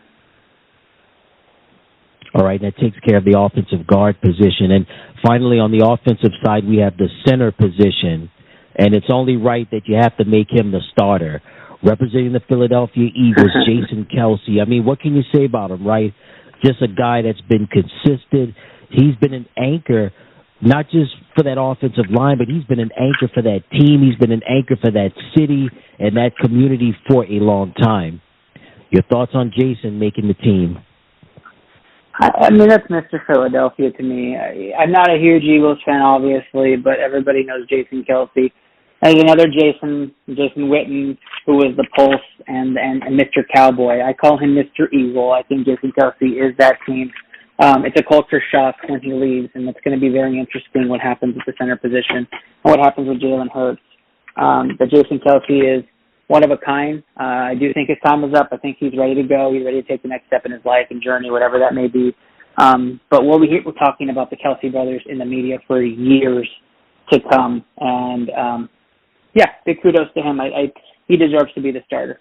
All right, that takes care of the offensive guard position. And finally, on the offensive side, we have the center position. And it's only right that you have to make him the starter. Representing the Philadelphia Eagles, Jason Kelce. I mean, what can you say about him, right? Just a guy that's been consistent. He's been an anchor, not just for that offensive line, but he's been an anchor for that team. He's been an anchor for that city and that community for a long time. Your thoughts on Jason making the team? I mean, that's Mr. Philadelphia to me. I'm not a huge Eagles fan, obviously, but everybody knows Jason Kelce. There's another Jason Witten, who was the Pulse and Mr. Cowboy. I call him Mr. Eagle. I think Jason Kelce is that team. It's a culture shock when he leaves, and it's going to be very interesting what happens at the center position and what happens with Jalen Hurts. But Jason Kelce is one of a kind. I do think his time is up. I think he's ready to go. He's ready to take the next step in his life and journey, whatever that may be. But we're talking about the Kelce brothers in the media for years to come. And, yeah, big kudos to him. He deserves to be the starter.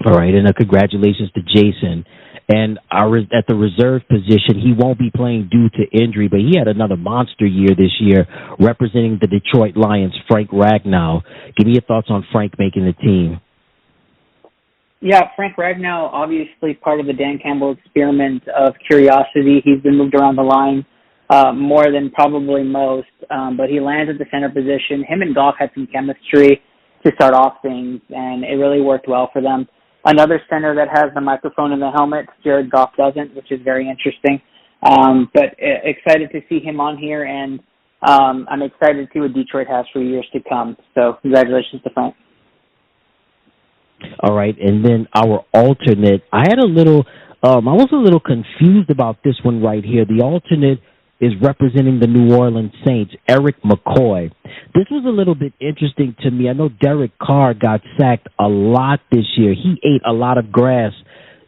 All right, and congratulations to Jason. And at the reserve position, he won't be playing due to injury, but he had another monster year this year representing the Detroit Lions, Frank Ragnow. Give me your thoughts on Frank making the team. Yeah, Frank Ragnow, obviously part of the Dan Campbell experiment of curiosity. He's been moved around the line more than probably most, but he lands at the center position. Him and Goff had some chemistry to start off things, and it really worked well for them. Another center that has the microphone in the helmet, Jared Goff doesn't, which is very interesting. But excited to see him on here, and I'm excited to see what Detroit has for years to come. So congratulations to Frank. All right, and then our alternate, I was a little confused about this one right here. The alternate is representing the New Orleans Saints, Eric McCoy. This was a little bit interesting to me. I know Derek Carr got sacked a lot this year. He ate a lot of grass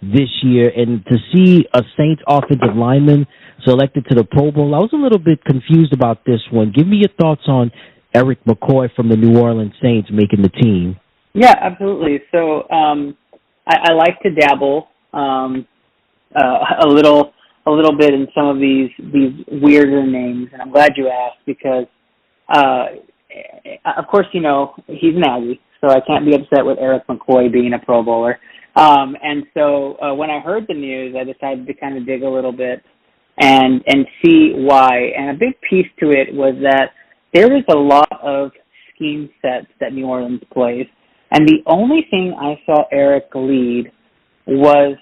this year, and to see a Saints offensive lineman selected to the Pro Bowl, I was a little bit confused about this one. Give me your thoughts on Eric McCoy from the New Orleans Saints making the team. Yeah, absolutely. So I like to dabble a little bit in some of these weirder names, and I'm glad you asked because, of course, you know, he's an Aggie, so I can't be upset with Eric McCoy being a Pro Bowler. And so when I heard the news, I decided to kind of dig a little bit and see why. And a big piece to it was that there was a lot of scheme sets that New Orleans plays, and the only thing I saw Eric lead was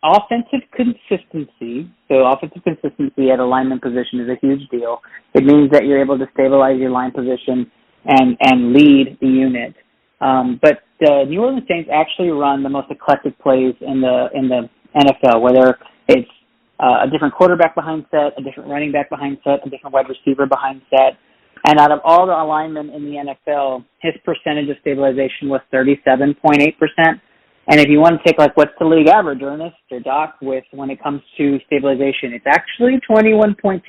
offensive consistency. So offensive consistency at a lineman position is a huge deal. It means that you're able to stabilize your line position and lead the unit. But the New Orleans Saints actually run the most eclectic plays in the NFL, whether it's a different quarterback behind set, a different running back behind set, a different wide receiver behind set. And out of all the linemen in the NFL, his percentage of stabilization was 37.8%. And if you want to take, like, what's the league average, Ernest or Doc, with when it comes to stabilization, it's actually 21.2%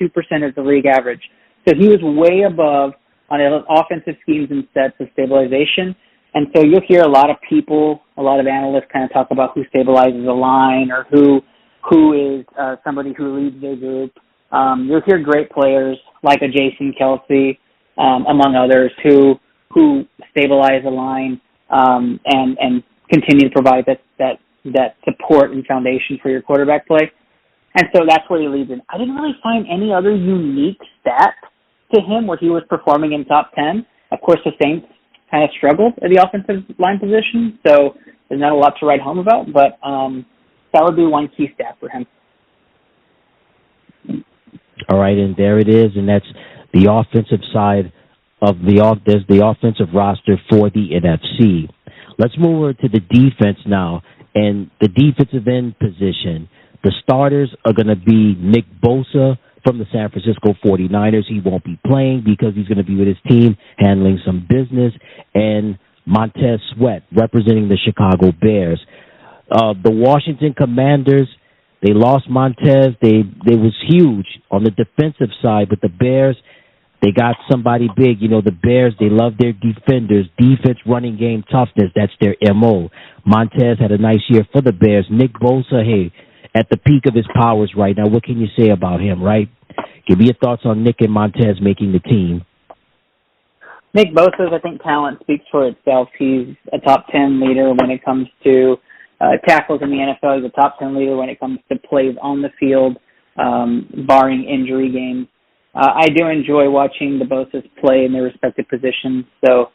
is the league average. So he was way above on offensive schemes and sets of stabilization. And so you'll hear a lot of people, a lot of analysts kind of talk about who stabilizes a line or who is somebody who leads their group. You'll hear great players like a Jason Kelsey, among others, who stabilize a line and continue to provide that support and foundation for your quarterback play. And so that's where he leads in. I didn't really find any other unique stat to him where he was performing in top 10. Of course, the Saints kind of struggled at the offensive line position, so there's not a lot to write home about, but that would be one key stat for him. All right, and there it is, and that's the offensive side of there's the offensive roster for the NFC. Let's move over to the defense now, and the defensive end position. The starters are going to be Nick Bosa from the San Francisco 49ers. He won't be playing because he's going to be with his team handling some business, and Montez Sweat representing the Chicago Bears. The Washington Commanders, they lost Montez. They was huge on the defensive side, but the Bears, they got somebody big. You know, the Bears, they love their defenders. Defense, running game, toughness, that's their M.O. Montez had a nice year for the Bears. Nick Bosa, hey, at the peak of his powers right now, what can you say about him, right? Give me your thoughts on Nick and Montez making the team. Nick Bosa's, I think, talent speaks for itself. He's a top 10 leader when it comes to tackles in the NFL. He's a top 10 leader when it comes to plays on the field, barring injury games. I do enjoy watching the Bosa's play in their respective positions, so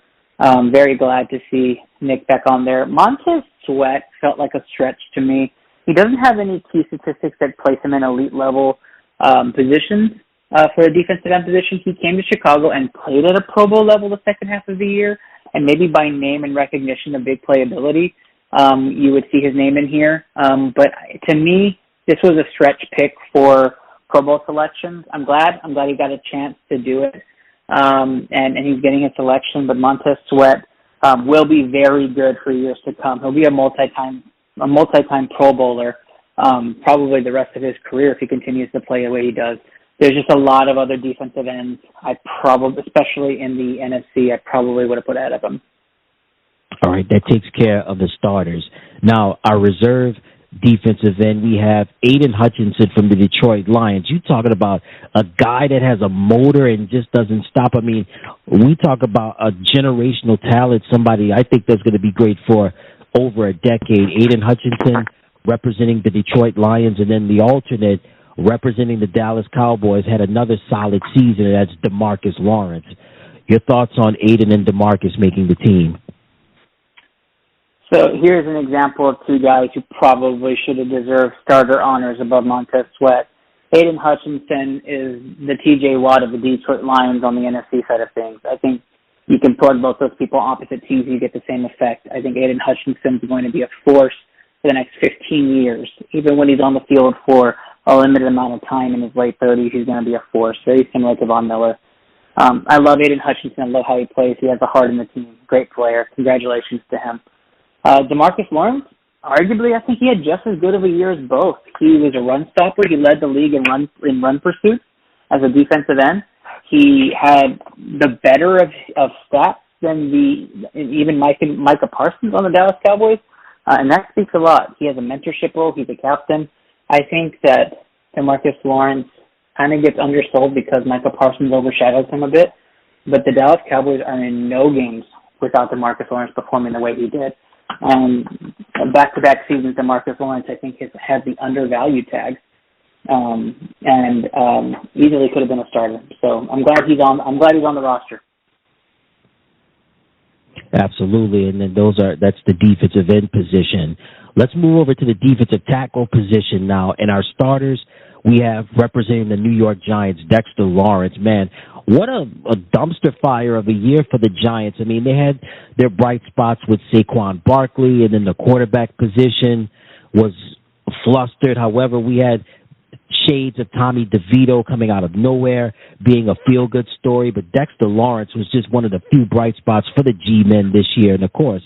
very glad to see Nick back on there. Montez Sweat felt like a stretch to me. He doesn't have any key statistics that place him in elite level positions for a defensive end position. He came to Chicago and played at a Pro Bowl level the second half of the year, and maybe by name and recognition of big playability, you would see his name in here. But to me, this was a stretch pick for Pro Bowl selections. I'm glad he got a chance to do it, and he's getting a selection. But Montez Sweat will be very good for years to come. He'll be a multi-time Pro Bowler, probably the rest of his career if he continues to play the way he does. There's just a lot of other defensive ends especially in the NFC, I probably would have put ahead of him. All right, that takes care of the starters. Now, our reserve defensive end, we have Aiden Hutchinson from the Detroit Lions. You talking about a guy that has a motor and just doesn't stop. I mean, we talk about a generational talent, somebody I think that's going to be great for over a decade. Aiden Hutchinson representing the Detroit Lions, and then the alternate representing the Dallas Cowboys had another solid season, and that's DeMarcus Lawrence. Your thoughts on Aiden and DeMarcus making the team? So here's an example of two guys who probably should have deserved starter honors above Montez Sweat. Aiden Hutchinson is the TJ Watt of the Detroit Lions on the NFC side of things. I think you can plug both those people opposite teams, you get the same effect. I think Aiden Hutchinson is going to be a force for the next 15 years. Even when he's on the field for a limited amount of time in his late 30s, he's going to be a force, very similar to Von Miller. I love Aiden Hutchinson. I love how he plays. He has a heart in the team. Great player. Congratulations to him. DeMarcus Lawrence, arguably, I think he had just as good of a year as both. He was a run stopper. He led the league in run pursuits as a defensive end. He had the better of stats than even Micah Parsons on the Dallas Cowboys, and that speaks a lot. He has a mentorship role. He's a captain. I think that DeMarcus Lawrence kind of gets undersold because Micah Parsons overshadows him a bit, but the Dallas Cowboys are in no games without DeMarcus Lawrence performing the way he did. Back-to-back seasons, DeMarcus Lawrence, I think, has the undervalued tag, and easily could have been a starter. So I'm glad he's on the roster. Absolutely, and then that's the defensive end position. Let's move over to the defensive tackle position now. And our starters, we have representing the New York Giants, Dexter Lawrence. Man, what a dumpster fire of a year for the Giants. I mean, they had their bright spots with Saquon Barkley, and then the quarterback position was flustered. However, we had shades of Tommy DeVito coming out of nowhere, being a feel-good story. But Dexter Lawrence was just one of the few bright spots for the G-men this year. And, of course,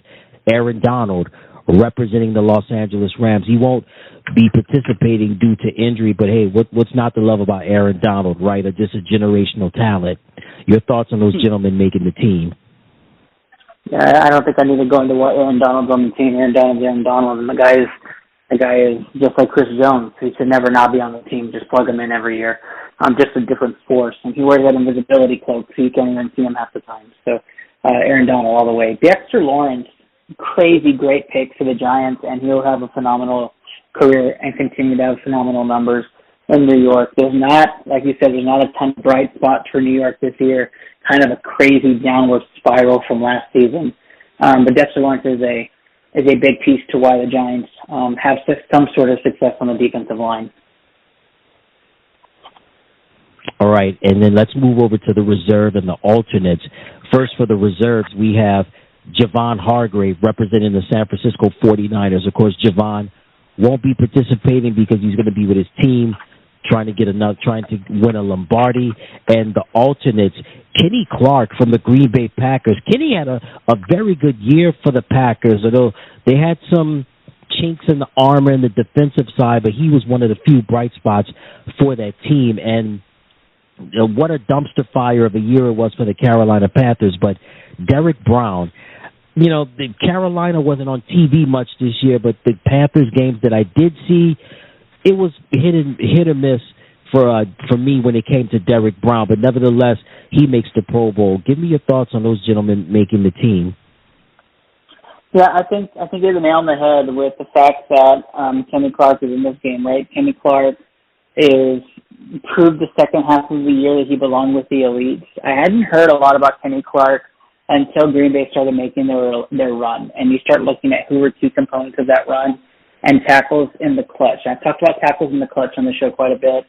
Aaron Donald representing the Los Angeles Rams. He won't be participating due to injury, but hey, what's not to love about Aaron Donald, right? Or just a generational talent. Your thoughts on those gentlemen making the team? Yeah, I don't think I need to go into what Aaron Donald's on the team. Aaron Donald, and the guy is just like Chris Jones. He should never not be on the team. Just plug him in every year. Just a different force, and he wears that invisibility cloak, so you can't even see him half the time. So Aaron Donald all the way. Dexter Lawrence, crazy great pick for the Giants, and he'll have a phenomenal career and continue to have phenomenal numbers in New York. There's not, like you said, there's not a ton of bright spots for New York this year. Kind of a crazy downward spiral from last season. But Dexter Lawrence is a big piece to why the Giants have some sort of success on the defensive line. All right, and then let's move over to the reserve and the alternates. First, for the reserves, we have Javon Hargrave representing the San Francisco 49ers. Of course, Javon won't be participating because he's going to be with his team trying to win a Lombardi. And the alternates, Kenny Clark from the Green Bay Packers. Kenny had a very good year for the Packers, although they had some chinks in the armor in the defensive side, but he was one of the few bright spots for that team. And what a dumpster fire of a year it was for the Carolina Panthers. But Derek Brown, the Carolina wasn't on TV much this year, but the Panthers games that I did see, it was hit or miss for me when it came to Derek Brown. But nevertheless, he makes the Pro Bowl. Give me your thoughts on those gentlemen making the team. Yeah, I think you hit the nail on the head with the fact that Kenny Clark is in this game, right? Kenny Clark is proved the second half of the year that he belonged with the elites. I hadn't heard a lot about Kenny Clark until Green Bay started making their run, and you start looking at who were key components of that run and tackles in the clutch. I've talked about tackles in the clutch on the show quite a bit,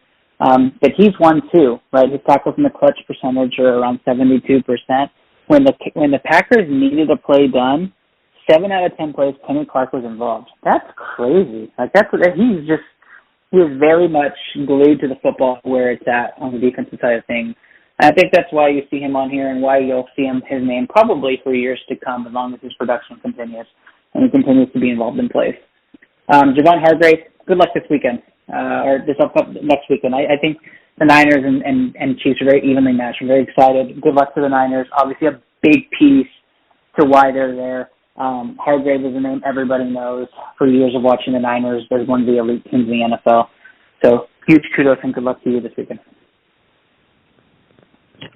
but he's one too, right? His tackles in the clutch percentage are around 72%. When the Packers needed a play done, 7 out of 10 plays, Kenny Clark was involved. That's crazy. He is very much glued to the football where it's at on the defensive side of things. And I think that's why you see him on here and why you'll see his name probably for years to come as long as his production continues and he continues to be involved in plays. Javon Hargrave, good luck this weekend or next weekend. I think the Niners and Chiefs are very evenly matched. I'm very excited. Good luck to the Niners. Obviously a big piece to why they're there. Hargrave is a name everybody knows. For years of watching the Niners, they're one of the elite teams in the NFL. So huge kudos and good luck to you this weekend.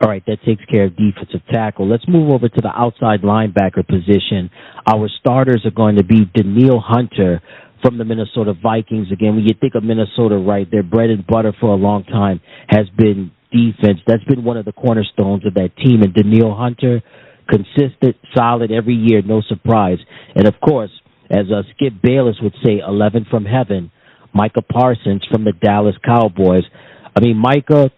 All right, that takes care of defensive tackle. Let's move over to the outside linebacker position. Our starters are going to be Danielle Hunter from the Minnesota Vikings. Again, when you think of Minnesota, right, their bread and butter for a long time has been defense. That's been one of the cornerstones of that team. And Danielle Hunter, consistent, solid every year, no surprise. And, of course, as Skip Bayless would say, 11 from heaven, Micah Parsons from the Dallas Cowboys. I mean, Micah,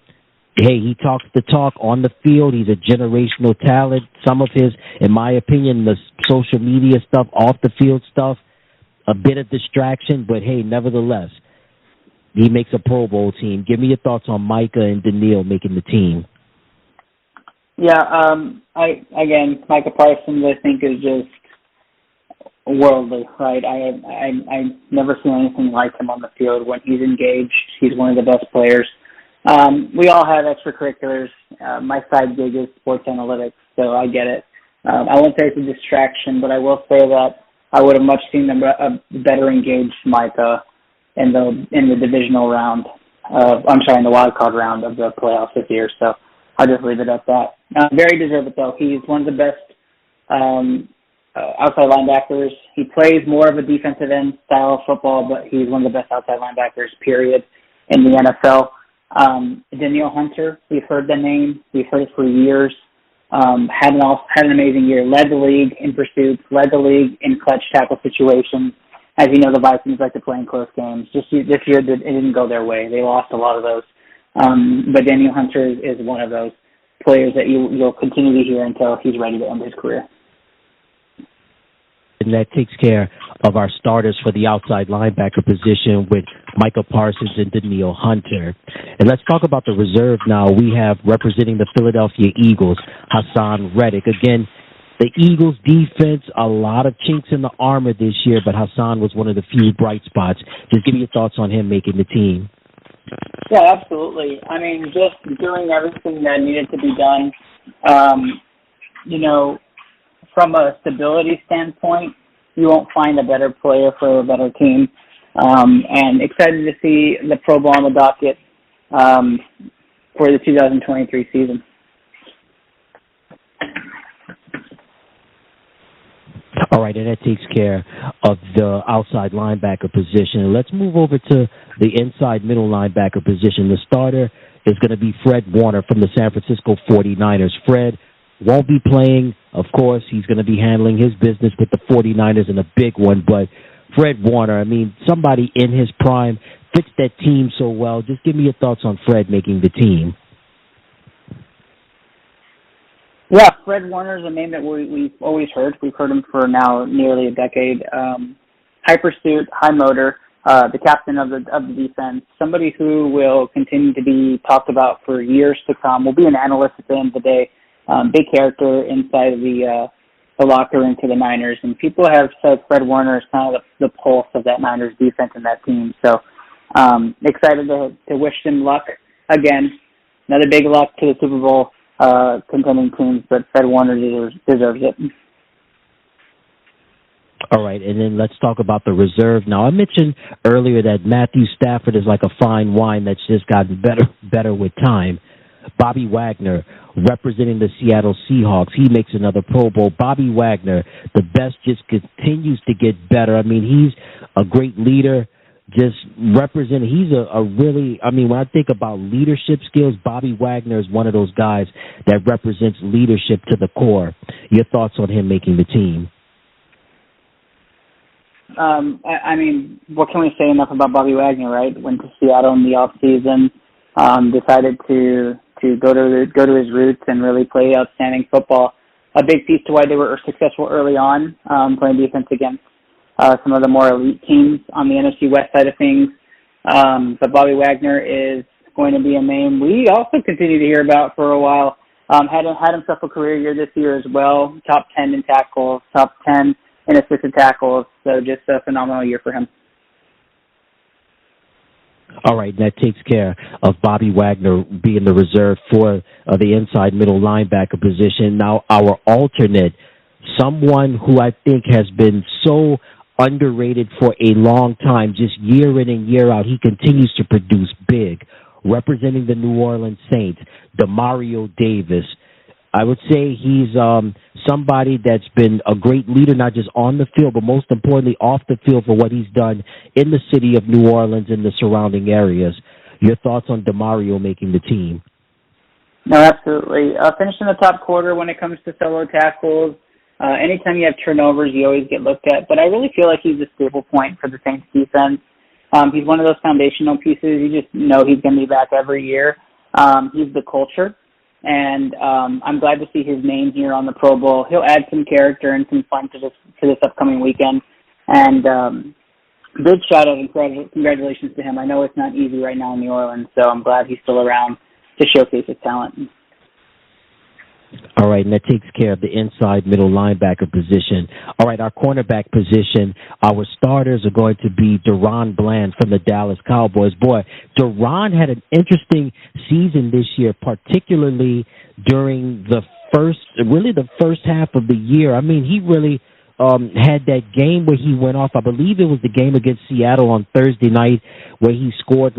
hey, he talks the talk on the field. He's a generational talent. Some of his, in my opinion, the social media stuff, off the field stuff, a bit of distraction, but hey, nevertheless, he makes a Pro Bowl team. Give me your thoughts on Micah and Danielle making the team. Yeah, Micah Parsons, I think, is just worldly, right? I never seen anything like him on the field. When he's engaged, he's one of the best players. We all have extracurriculars. My side gig is sports analytics, so I get it. I won't say it's a distraction, but I will say that I would have much seen a better engaged Micah in the divisional round. In the wild card round of the playoffs this year. So I'll just leave it at that. Very deserved, though. He's one of the best outside linebackers. He plays more of a defensive end style of football, but he's one of the best outside linebackers, period, in the NFL. Danielle Hunter, we've heard the name. We've heard it for years. Had an amazing year. Led the league in pursuits. Led the league in clutch tackle situations. As you know, the Vikings like to play in close games. Just this year, it didn't go their way. They lost a lot of those. But Danielle Hunter is one of those players that you'll continue to hear until he's ready to end his career. And that takes care of our starters for the outside linebacker position with Micah Parsons and Danielle Hunter. And let's talk about the reserve now. We have representing the Philadelphia Eagles, Hassan Reddick. Again, the Eagles' defense, a lot of chinks in the armor this year, but Hassan was one of the few bright spots. Just give me your thoughts on him making the team. Yeah, absolutely. I mean, just doing everything that needed to be done. From a stability standpoint, you won't find a better player for a better team. And excited to see the Pro Bowl on the docket for the 2023 season. All right, and that takes care of the outside linebacker position. Let's move over to the inside middle linebacker position. The starter is going to be Fred Warner from the San Francisco 49ers. Fred won't be playing, of course. He's going to be handling his business with the 49ers in a big one. But Fred Warner, I mean, somebody in his prime, fits that team so well. Just give me your thoughts on Fred making the team. Yeah, Fred Warner is a name that we've always heard. We've heard him for now nearly a decade. High pursuit, high motor, the captain of the defense, somebody who will continue to be talked about for years to come. Will be an analyst at the end of the day. Big character inside of the locker room to the Niners, and people have said Fred Warner is kind of the pulse of that Niners defense and that team. So excited to wish him luck again. Another big luck to the Super Bowl contending teams, but Fred Warner deserves it. All right, and then let's talk about the reserve. Now, I mentioned earlier that Matthew Stafford is like a fine wine that's just gotten better with time. Bobby Wagner, representing the Seattle Seahawks, he makes another Pro Bowl. Bobby Wagner, the best, just continues to get better. I mean, he's a great leader, just representing. He's a really, I mean, when I think about leadership skills, Bobby Wagner is one of those guys that represents leadership to the core. Your thoughts on him making the team? I mean, what can we say enough about Bobby Wagner, right? Went to Seattle in the off season, decided to go to his roots and really play outstanding football. A big piece to why they were successful early on, playing defense against some of the more elite teams on the NFC West side of things. But Bobby Wagner is going to be a name we also continue to hear about for a while. Had himself a career year this year as well. Top 10 in tackles, top 10 in assisted tackles. So just a phenomenal year for him. All right, that takes care of Bobby Wagner being the reserve for the inside middle linebacker position. Now, our alternate someone who I think has been so underrated for a long time, just year in and year out. He continues to produce big, representing the New Orleans Saints, DeMario Davis. I would say he's somebody that's been a great leader, not just on the field, but most importantly off the field for what he's done in the city of New Orleans and the surrounding areas. Your thoughts on DeMario making the team? No, absolutely. Finished in the top quarter when it comes to solo tackles. Anytime you have turnovers, you always get looked at. But I really feel like he's a staple point for the Saints defense. He's one of those foundational pieces. You just know he's going to be back every year. He's the culture. And I'm glad to see his name here on the Pro Bowl. He'll add some character and some fun to this upcoming weekend. And big shout-out and congratulations to him. I know it's not easy right now in New Orleans, so I'm glad he's still around to showcase his talent. All right, and that takes care of the inside middle linebacker position. All right, our cornerback position, our starters are going to be Deron Bland from the Dallas Cowboys. Boy, Deron had an interesting season this year, particularly during the first half of the year. I mean, he really had that game where he went off. I believe it was the game against Seattle on Thursday night where he scored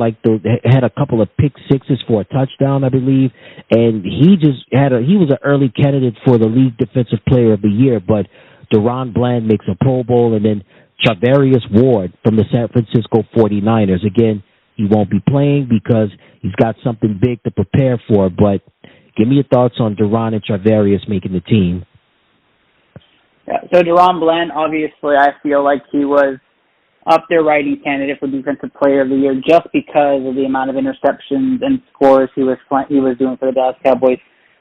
had a couple of pick sixes for a touchdown, I believe, and he was an early candidate for the league defensive player of the year. But Deron Bland makes a Pro Bowl, and then Charvarius Ward from the San Francisco 49ers. Again, he won't be playing because he's got something big to prepare for, but give me your thoughts on Deron and Charvarius making the team. Yeah, so Deron Bland, obviously, I feel like he was up there writing candidate for Defensive Player of the Year just because of the amount of interceptions and scores he was doing for the Dallas Cowboys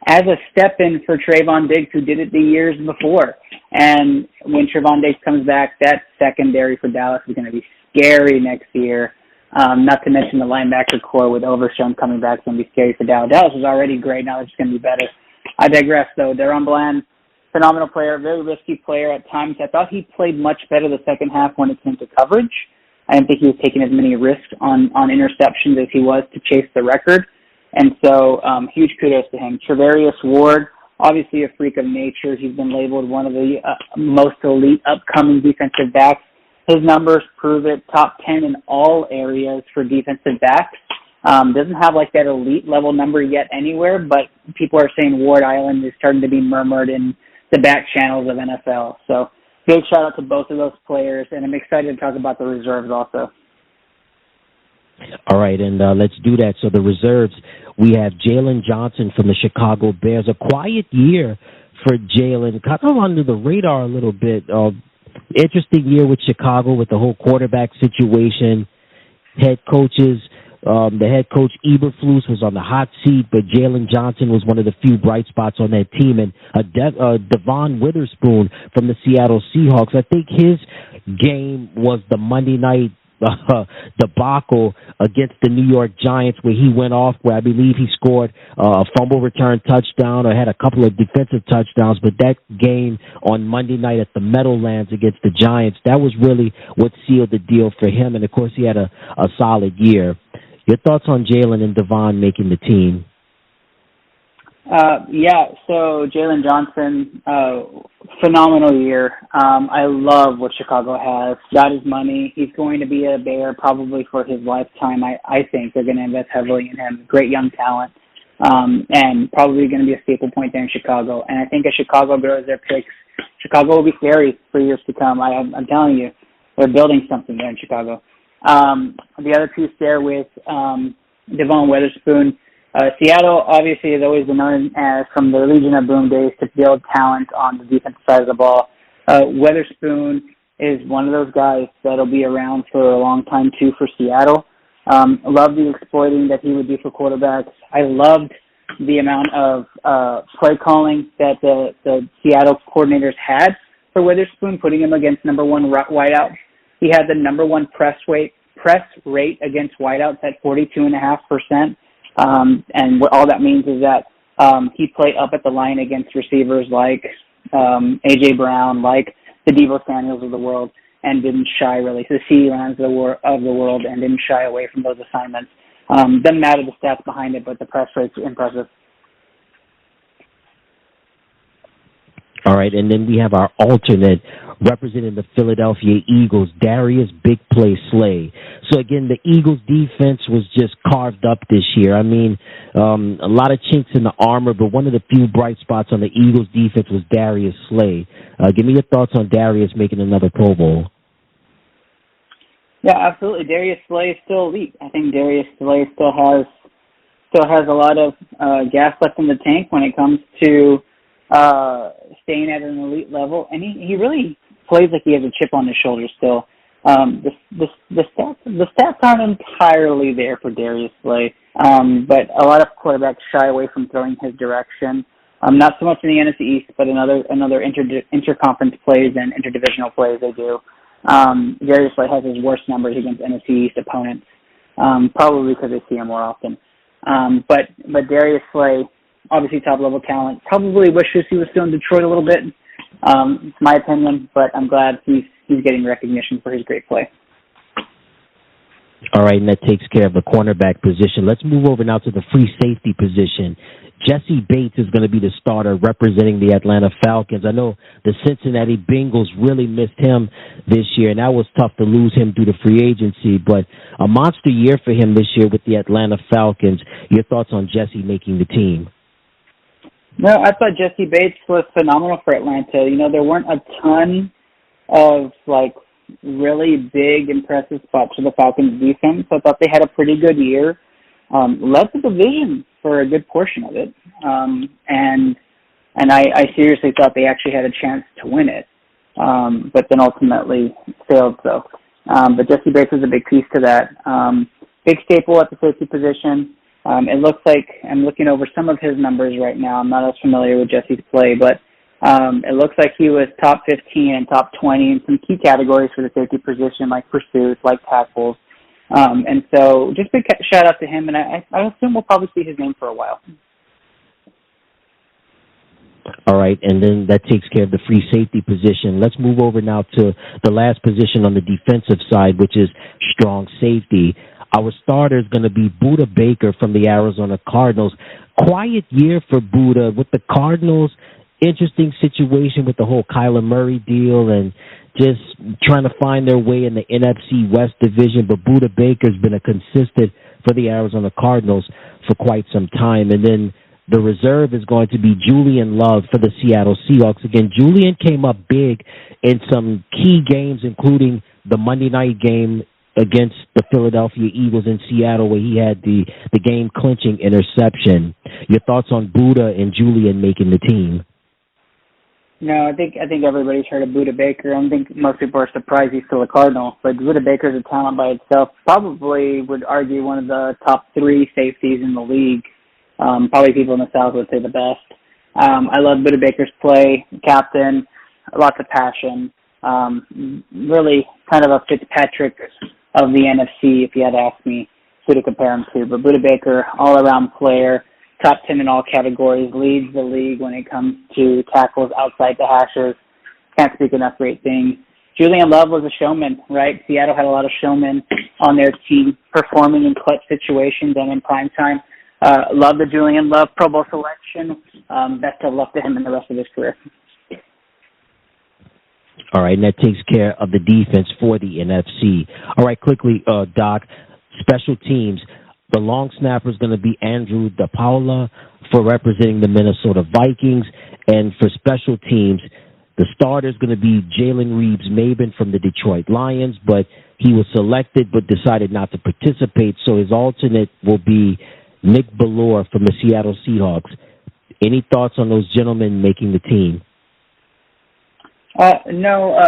as a step-in for Trayvon Diggs, who did it the years before. And when Trayvon Diggs comes back, that secondary for Dallas is going to be scary next year. Not to mention the linebacker core with Overshown coming back is going to be scary for Dallas. Dallas was already great. Now it's going to be better. I digress, though. Deron Bland, phenomenal player, very risky player at times. I thought he played much better the second half when it came to coverage. I didn't think he was taking as many risks on interceptions as he was to chase the record. And so huge kudos to him. Charvarius Ward, obviously a freak of nature. He's been labeled one of the most elite upcoming defensive backs. His numbers prove it. Top 10 in all areas for defensive backs. Doesn't have like that elite level number yet anywhere, but people are saying Ward Island is starting to be murmured in the back channels of NFL. So big shout out to both of those players, and I'm excited to talk about the reserves also. All right, and let's do that. So the reserves, we have Jalen Johnson from the Chicago Bears. A quiet year for Jalen, kind of under the radar a little bit. Interesting year with Chicago with the whole quarterback situation. The head coach Eberflus was on the hot seat, but Jalen Johnson was one of the few bright spots on that team. And Devon Witherspoon from the Seattle Seahawks, I think his game was the Monday night debacle against the New York Giants, where he went off, where I believe he scored a fumble return touchdown or had a couple of defensive touchdowns. But that game on Monday night at the Meadowlands against the Giants, that was really what sealed the deal for him. And of course, he had a solid year. Your thoughts on Jalen and Devon making the team? So Jalen Johnson, phenomenal year. I love what Chicago has. Got his money. He's going to be a Bear probably for his lifetime. I think they're going to invest heavily in him. Great young talent, and probably going to be a staple point there in Chicago. And I think as Chicago grows their picks, Chicago will be scary for years to come. I'm telling you, they're building something there in Chicago. The other piece there with Devon Witherspoon, Seattle obviously has always been known as, from the Legion of Boom days, to build talent on the defensive side of the ball. Witherspoon is one of those guys that'll be around for a long time too for Seattle. Love the exploiting that he would do for quarterbacks. I loved the amount of play calling that the Seattle coordinators had for Witherspoon, putting him against number one wideouts. He had the number one press rate against wideouts at 42.5%. And what all that means is that he played up at the line against receivers like A.J. Brown, like the Deebo Samuels of the world, and didn't shy really, the CeeDee Lambs of the world, and didn't shy away from those assignments. Doesn't matter the stats behind it, but the press rate's impressive. All right, and then we have our alternate representing the Philadelphia Eagles, Darius Big Play Slay. So again, the Eagles defense was just carved up this year. I mean, a lot of chinks in the armor, but one of the few bright spots on the Eagles defense was Darius Slay. Give me your thoughts on Darius making another Pro Bowl. Yeah, absolutely. Darius Slay is still elite. I think Darius Slay still has a lot of gas left in the tank when it comes to staying at an elite level, and he really plays like he has a chip on his shoulder still. The stats aren't entirely there for Darius Slay, but a lot of quarterbacks shy away from throwing his direction. Not so much in the NFC East, but in other interconference plays and interdivisional plays they do. Darius Slay has his worst numbers against NFC East opponents, probably because they see him more often. But Darius Slay, obviously top-level talent, probably wishes he was still in Detroit a little bit. It's my opinion, but I'm glad he's getting recognition for his great play. All right, and that takes care of the cornerback position. Let's move over now to the free safety position. Jesse Bates is going to be the starter representing the Atlanta Falcons. I know the Cincinnati Bengals really missed him this year, and that was tough to lose him due to free agency, but a monster year for him this year with the Atlanta Falcons. Your thoughts on Jesse making the team? No, I thought Jesse Bates was phenomenal for Atlanta. You know, there weren't a ton of, really big, impressive spots for the Falcons defense. I thought they had a pretty good year. Led the division for a good portion of it. And I seriously thought they actually had a chance to win it. But then ultimately failed so. But Jesse Bates was a big piece to that. Big staple at the safety position. It looks like I'm looking over some of his numbers right now. I'm not as familiar with Jesse's play, but it looks like he was top 15 and top 20 in some key categories for the safety position, like pursuits, like tackles. And so just big shout out to him, and I assume we'll probably see his name for a while. All right, and then that takes care of the free safety position. Let's move over now to the last position on the defensive side, which is strong safety. Our starter is going to be Budda Baker from the Arizona Cardinals. Quiet year for Budda with the Cardinals. Interesting situation with the whole Kyler Murray deal and just trying to find their way in the NFC West division. But Budda Baker's been a consistent for the Arizona Cardinals for quite some time. And then the reserve is going to be Julian Love for the Seattle Seahawks. Again, Julian came up big in some key games, including the Monday night game against the Philadelphia Eagles in Seattle, where he had the game-clinching interception. Your thoughts on Budda and Julian making the team? No, I think everybody's heard of Budda Baker. I don't think most people are surprised he's still a Cardinal. But Budda Baker's a talent by itself. Probably would argue one of the top 3 safeties in the league. Probably people in the South would say the best. I love Budda Baker's play, captain, lots of passion. Really kind of a Fitzpatrick of the NFC, if you had to ask me who to compare him to. But Budda Baker, all-around player, top 10 in all categories, leads the league when it comes to tackles outside the hashes. Can't speak enough great things. Julian Love was a showman, right? Seattle had a lot of showmen on their team performing in clutch situations and in prime time. Love the Julian Love Pro Bowl selection. Best of luck to him in the rest of his career. All right, and that takes care of the defense for the NFC. All right, quickly, Doc, special teams. The long snapper is going to be Andrew DePaula for representing the Minnesota Vikings. And for special teams, the starter is going to be Jalen Reeves-Maben from the Detroit Lions, but he was selected but decided not to participate, so his alternate will be Nick Bellore from the Seattle Seahawks. Any thoughts on those gentlemen making the team? No.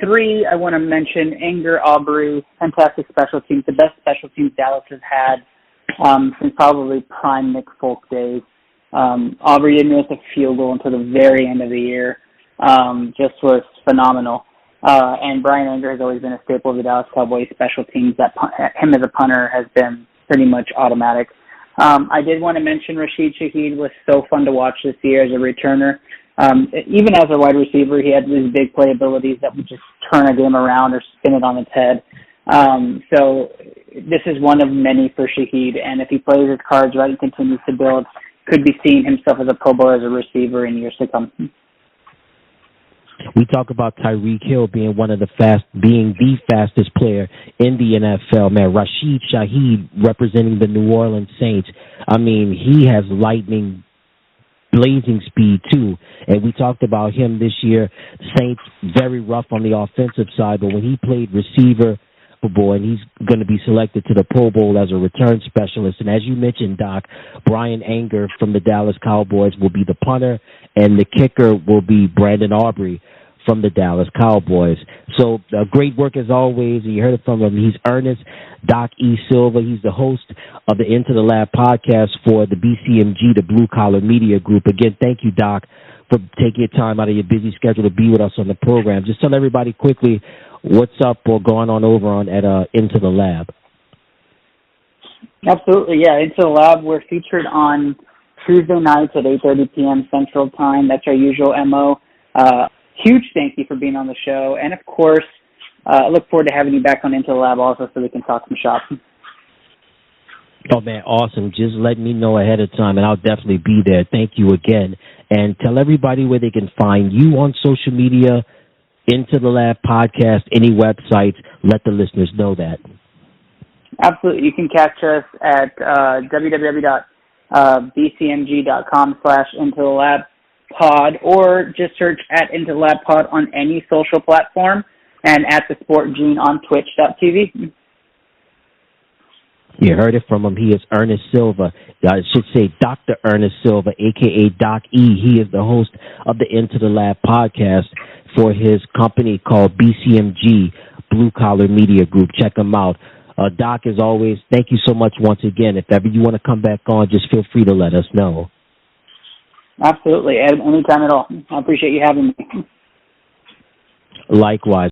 3 I want to mention. Anger, Aubrey, fantastic special teams. The best special teams Dallas has had since probably prime Nick Folk days. Aubrey didn't miss a field goal until the very end of the year. Just was phenomenal. And Brian Anger has always been a staple of the Dallas Cowboys special teams. Him as a punter has been pretty much automatic. I did want to mention Rashid Shaheed was so fun to watch this year as a returner. Even as a wide receiver, he had these big play abilities that would just turn a game around or spin it on its head. So this is one of many for Shaheed, and if he plays his cards right and continues to build, could be seeing himself as a Pro Bowl as a receiver in years to come. We talk about Tyreek Hill being being the fastest player in the NFL. Man, Rashid Shaheed representing the New Orleans Saints. I mean, he has lightning blazing speed too. And we talked about him this year. Saints very rough on the offensive side, but when he played receiver, and he's going to be selected to the Pro Bowl as a return specialist. And as you mentioned, Doc, Brian Anger from the Dallas Cowboys will be the punter, and the kicker will be Brandon Aubrey from the Dallas Cowboys. So great work as always. You heard it from him. He's Ernest, Doc E. Silva. He's the host of the Into the Lab podcast for the BCMG, the Blue Collar Media Group. Again, thank you, Doc, for taking your time out of your busy schedule to be with us on the program. Just tell everybody quickly what's up or going on over on at Into the Lab. Absolutely, yeah. Into the Lab, we're featured on Tuesday nights at 8:30 p.m. Central Time. That's our usual MO. Huge thank you for being on the show. And, of course, I look forward to having you back on Into the Lab also so we can talk some shop. Oh, man, awesome. Just let me know ahead of time, and I'll definitely be there. Thank you again. And tell everybody where they can find you on social media, Into the Lab podcast, any websites. Let the listeners know that. Absolutely. You can catch us at www.bcmg.com/Into-the-Lab-Pod, or just search at Into the Lab Pod on any social platform, and at the Sport Gene on Twitch.tv. You heard it from him. He is Ernest Silva. I should say Dr. Ernest Silva, a.k.a. Doc E. He is the host of the Into the Lab podcast for his company called BCMG, Blue Collar Media Group. Check him out. Doc, as always, thank you so much once again. If ever you want to come back on, just feel free to let us know. Absolutely. Anytime at all. I appreciate you having me. Likewise.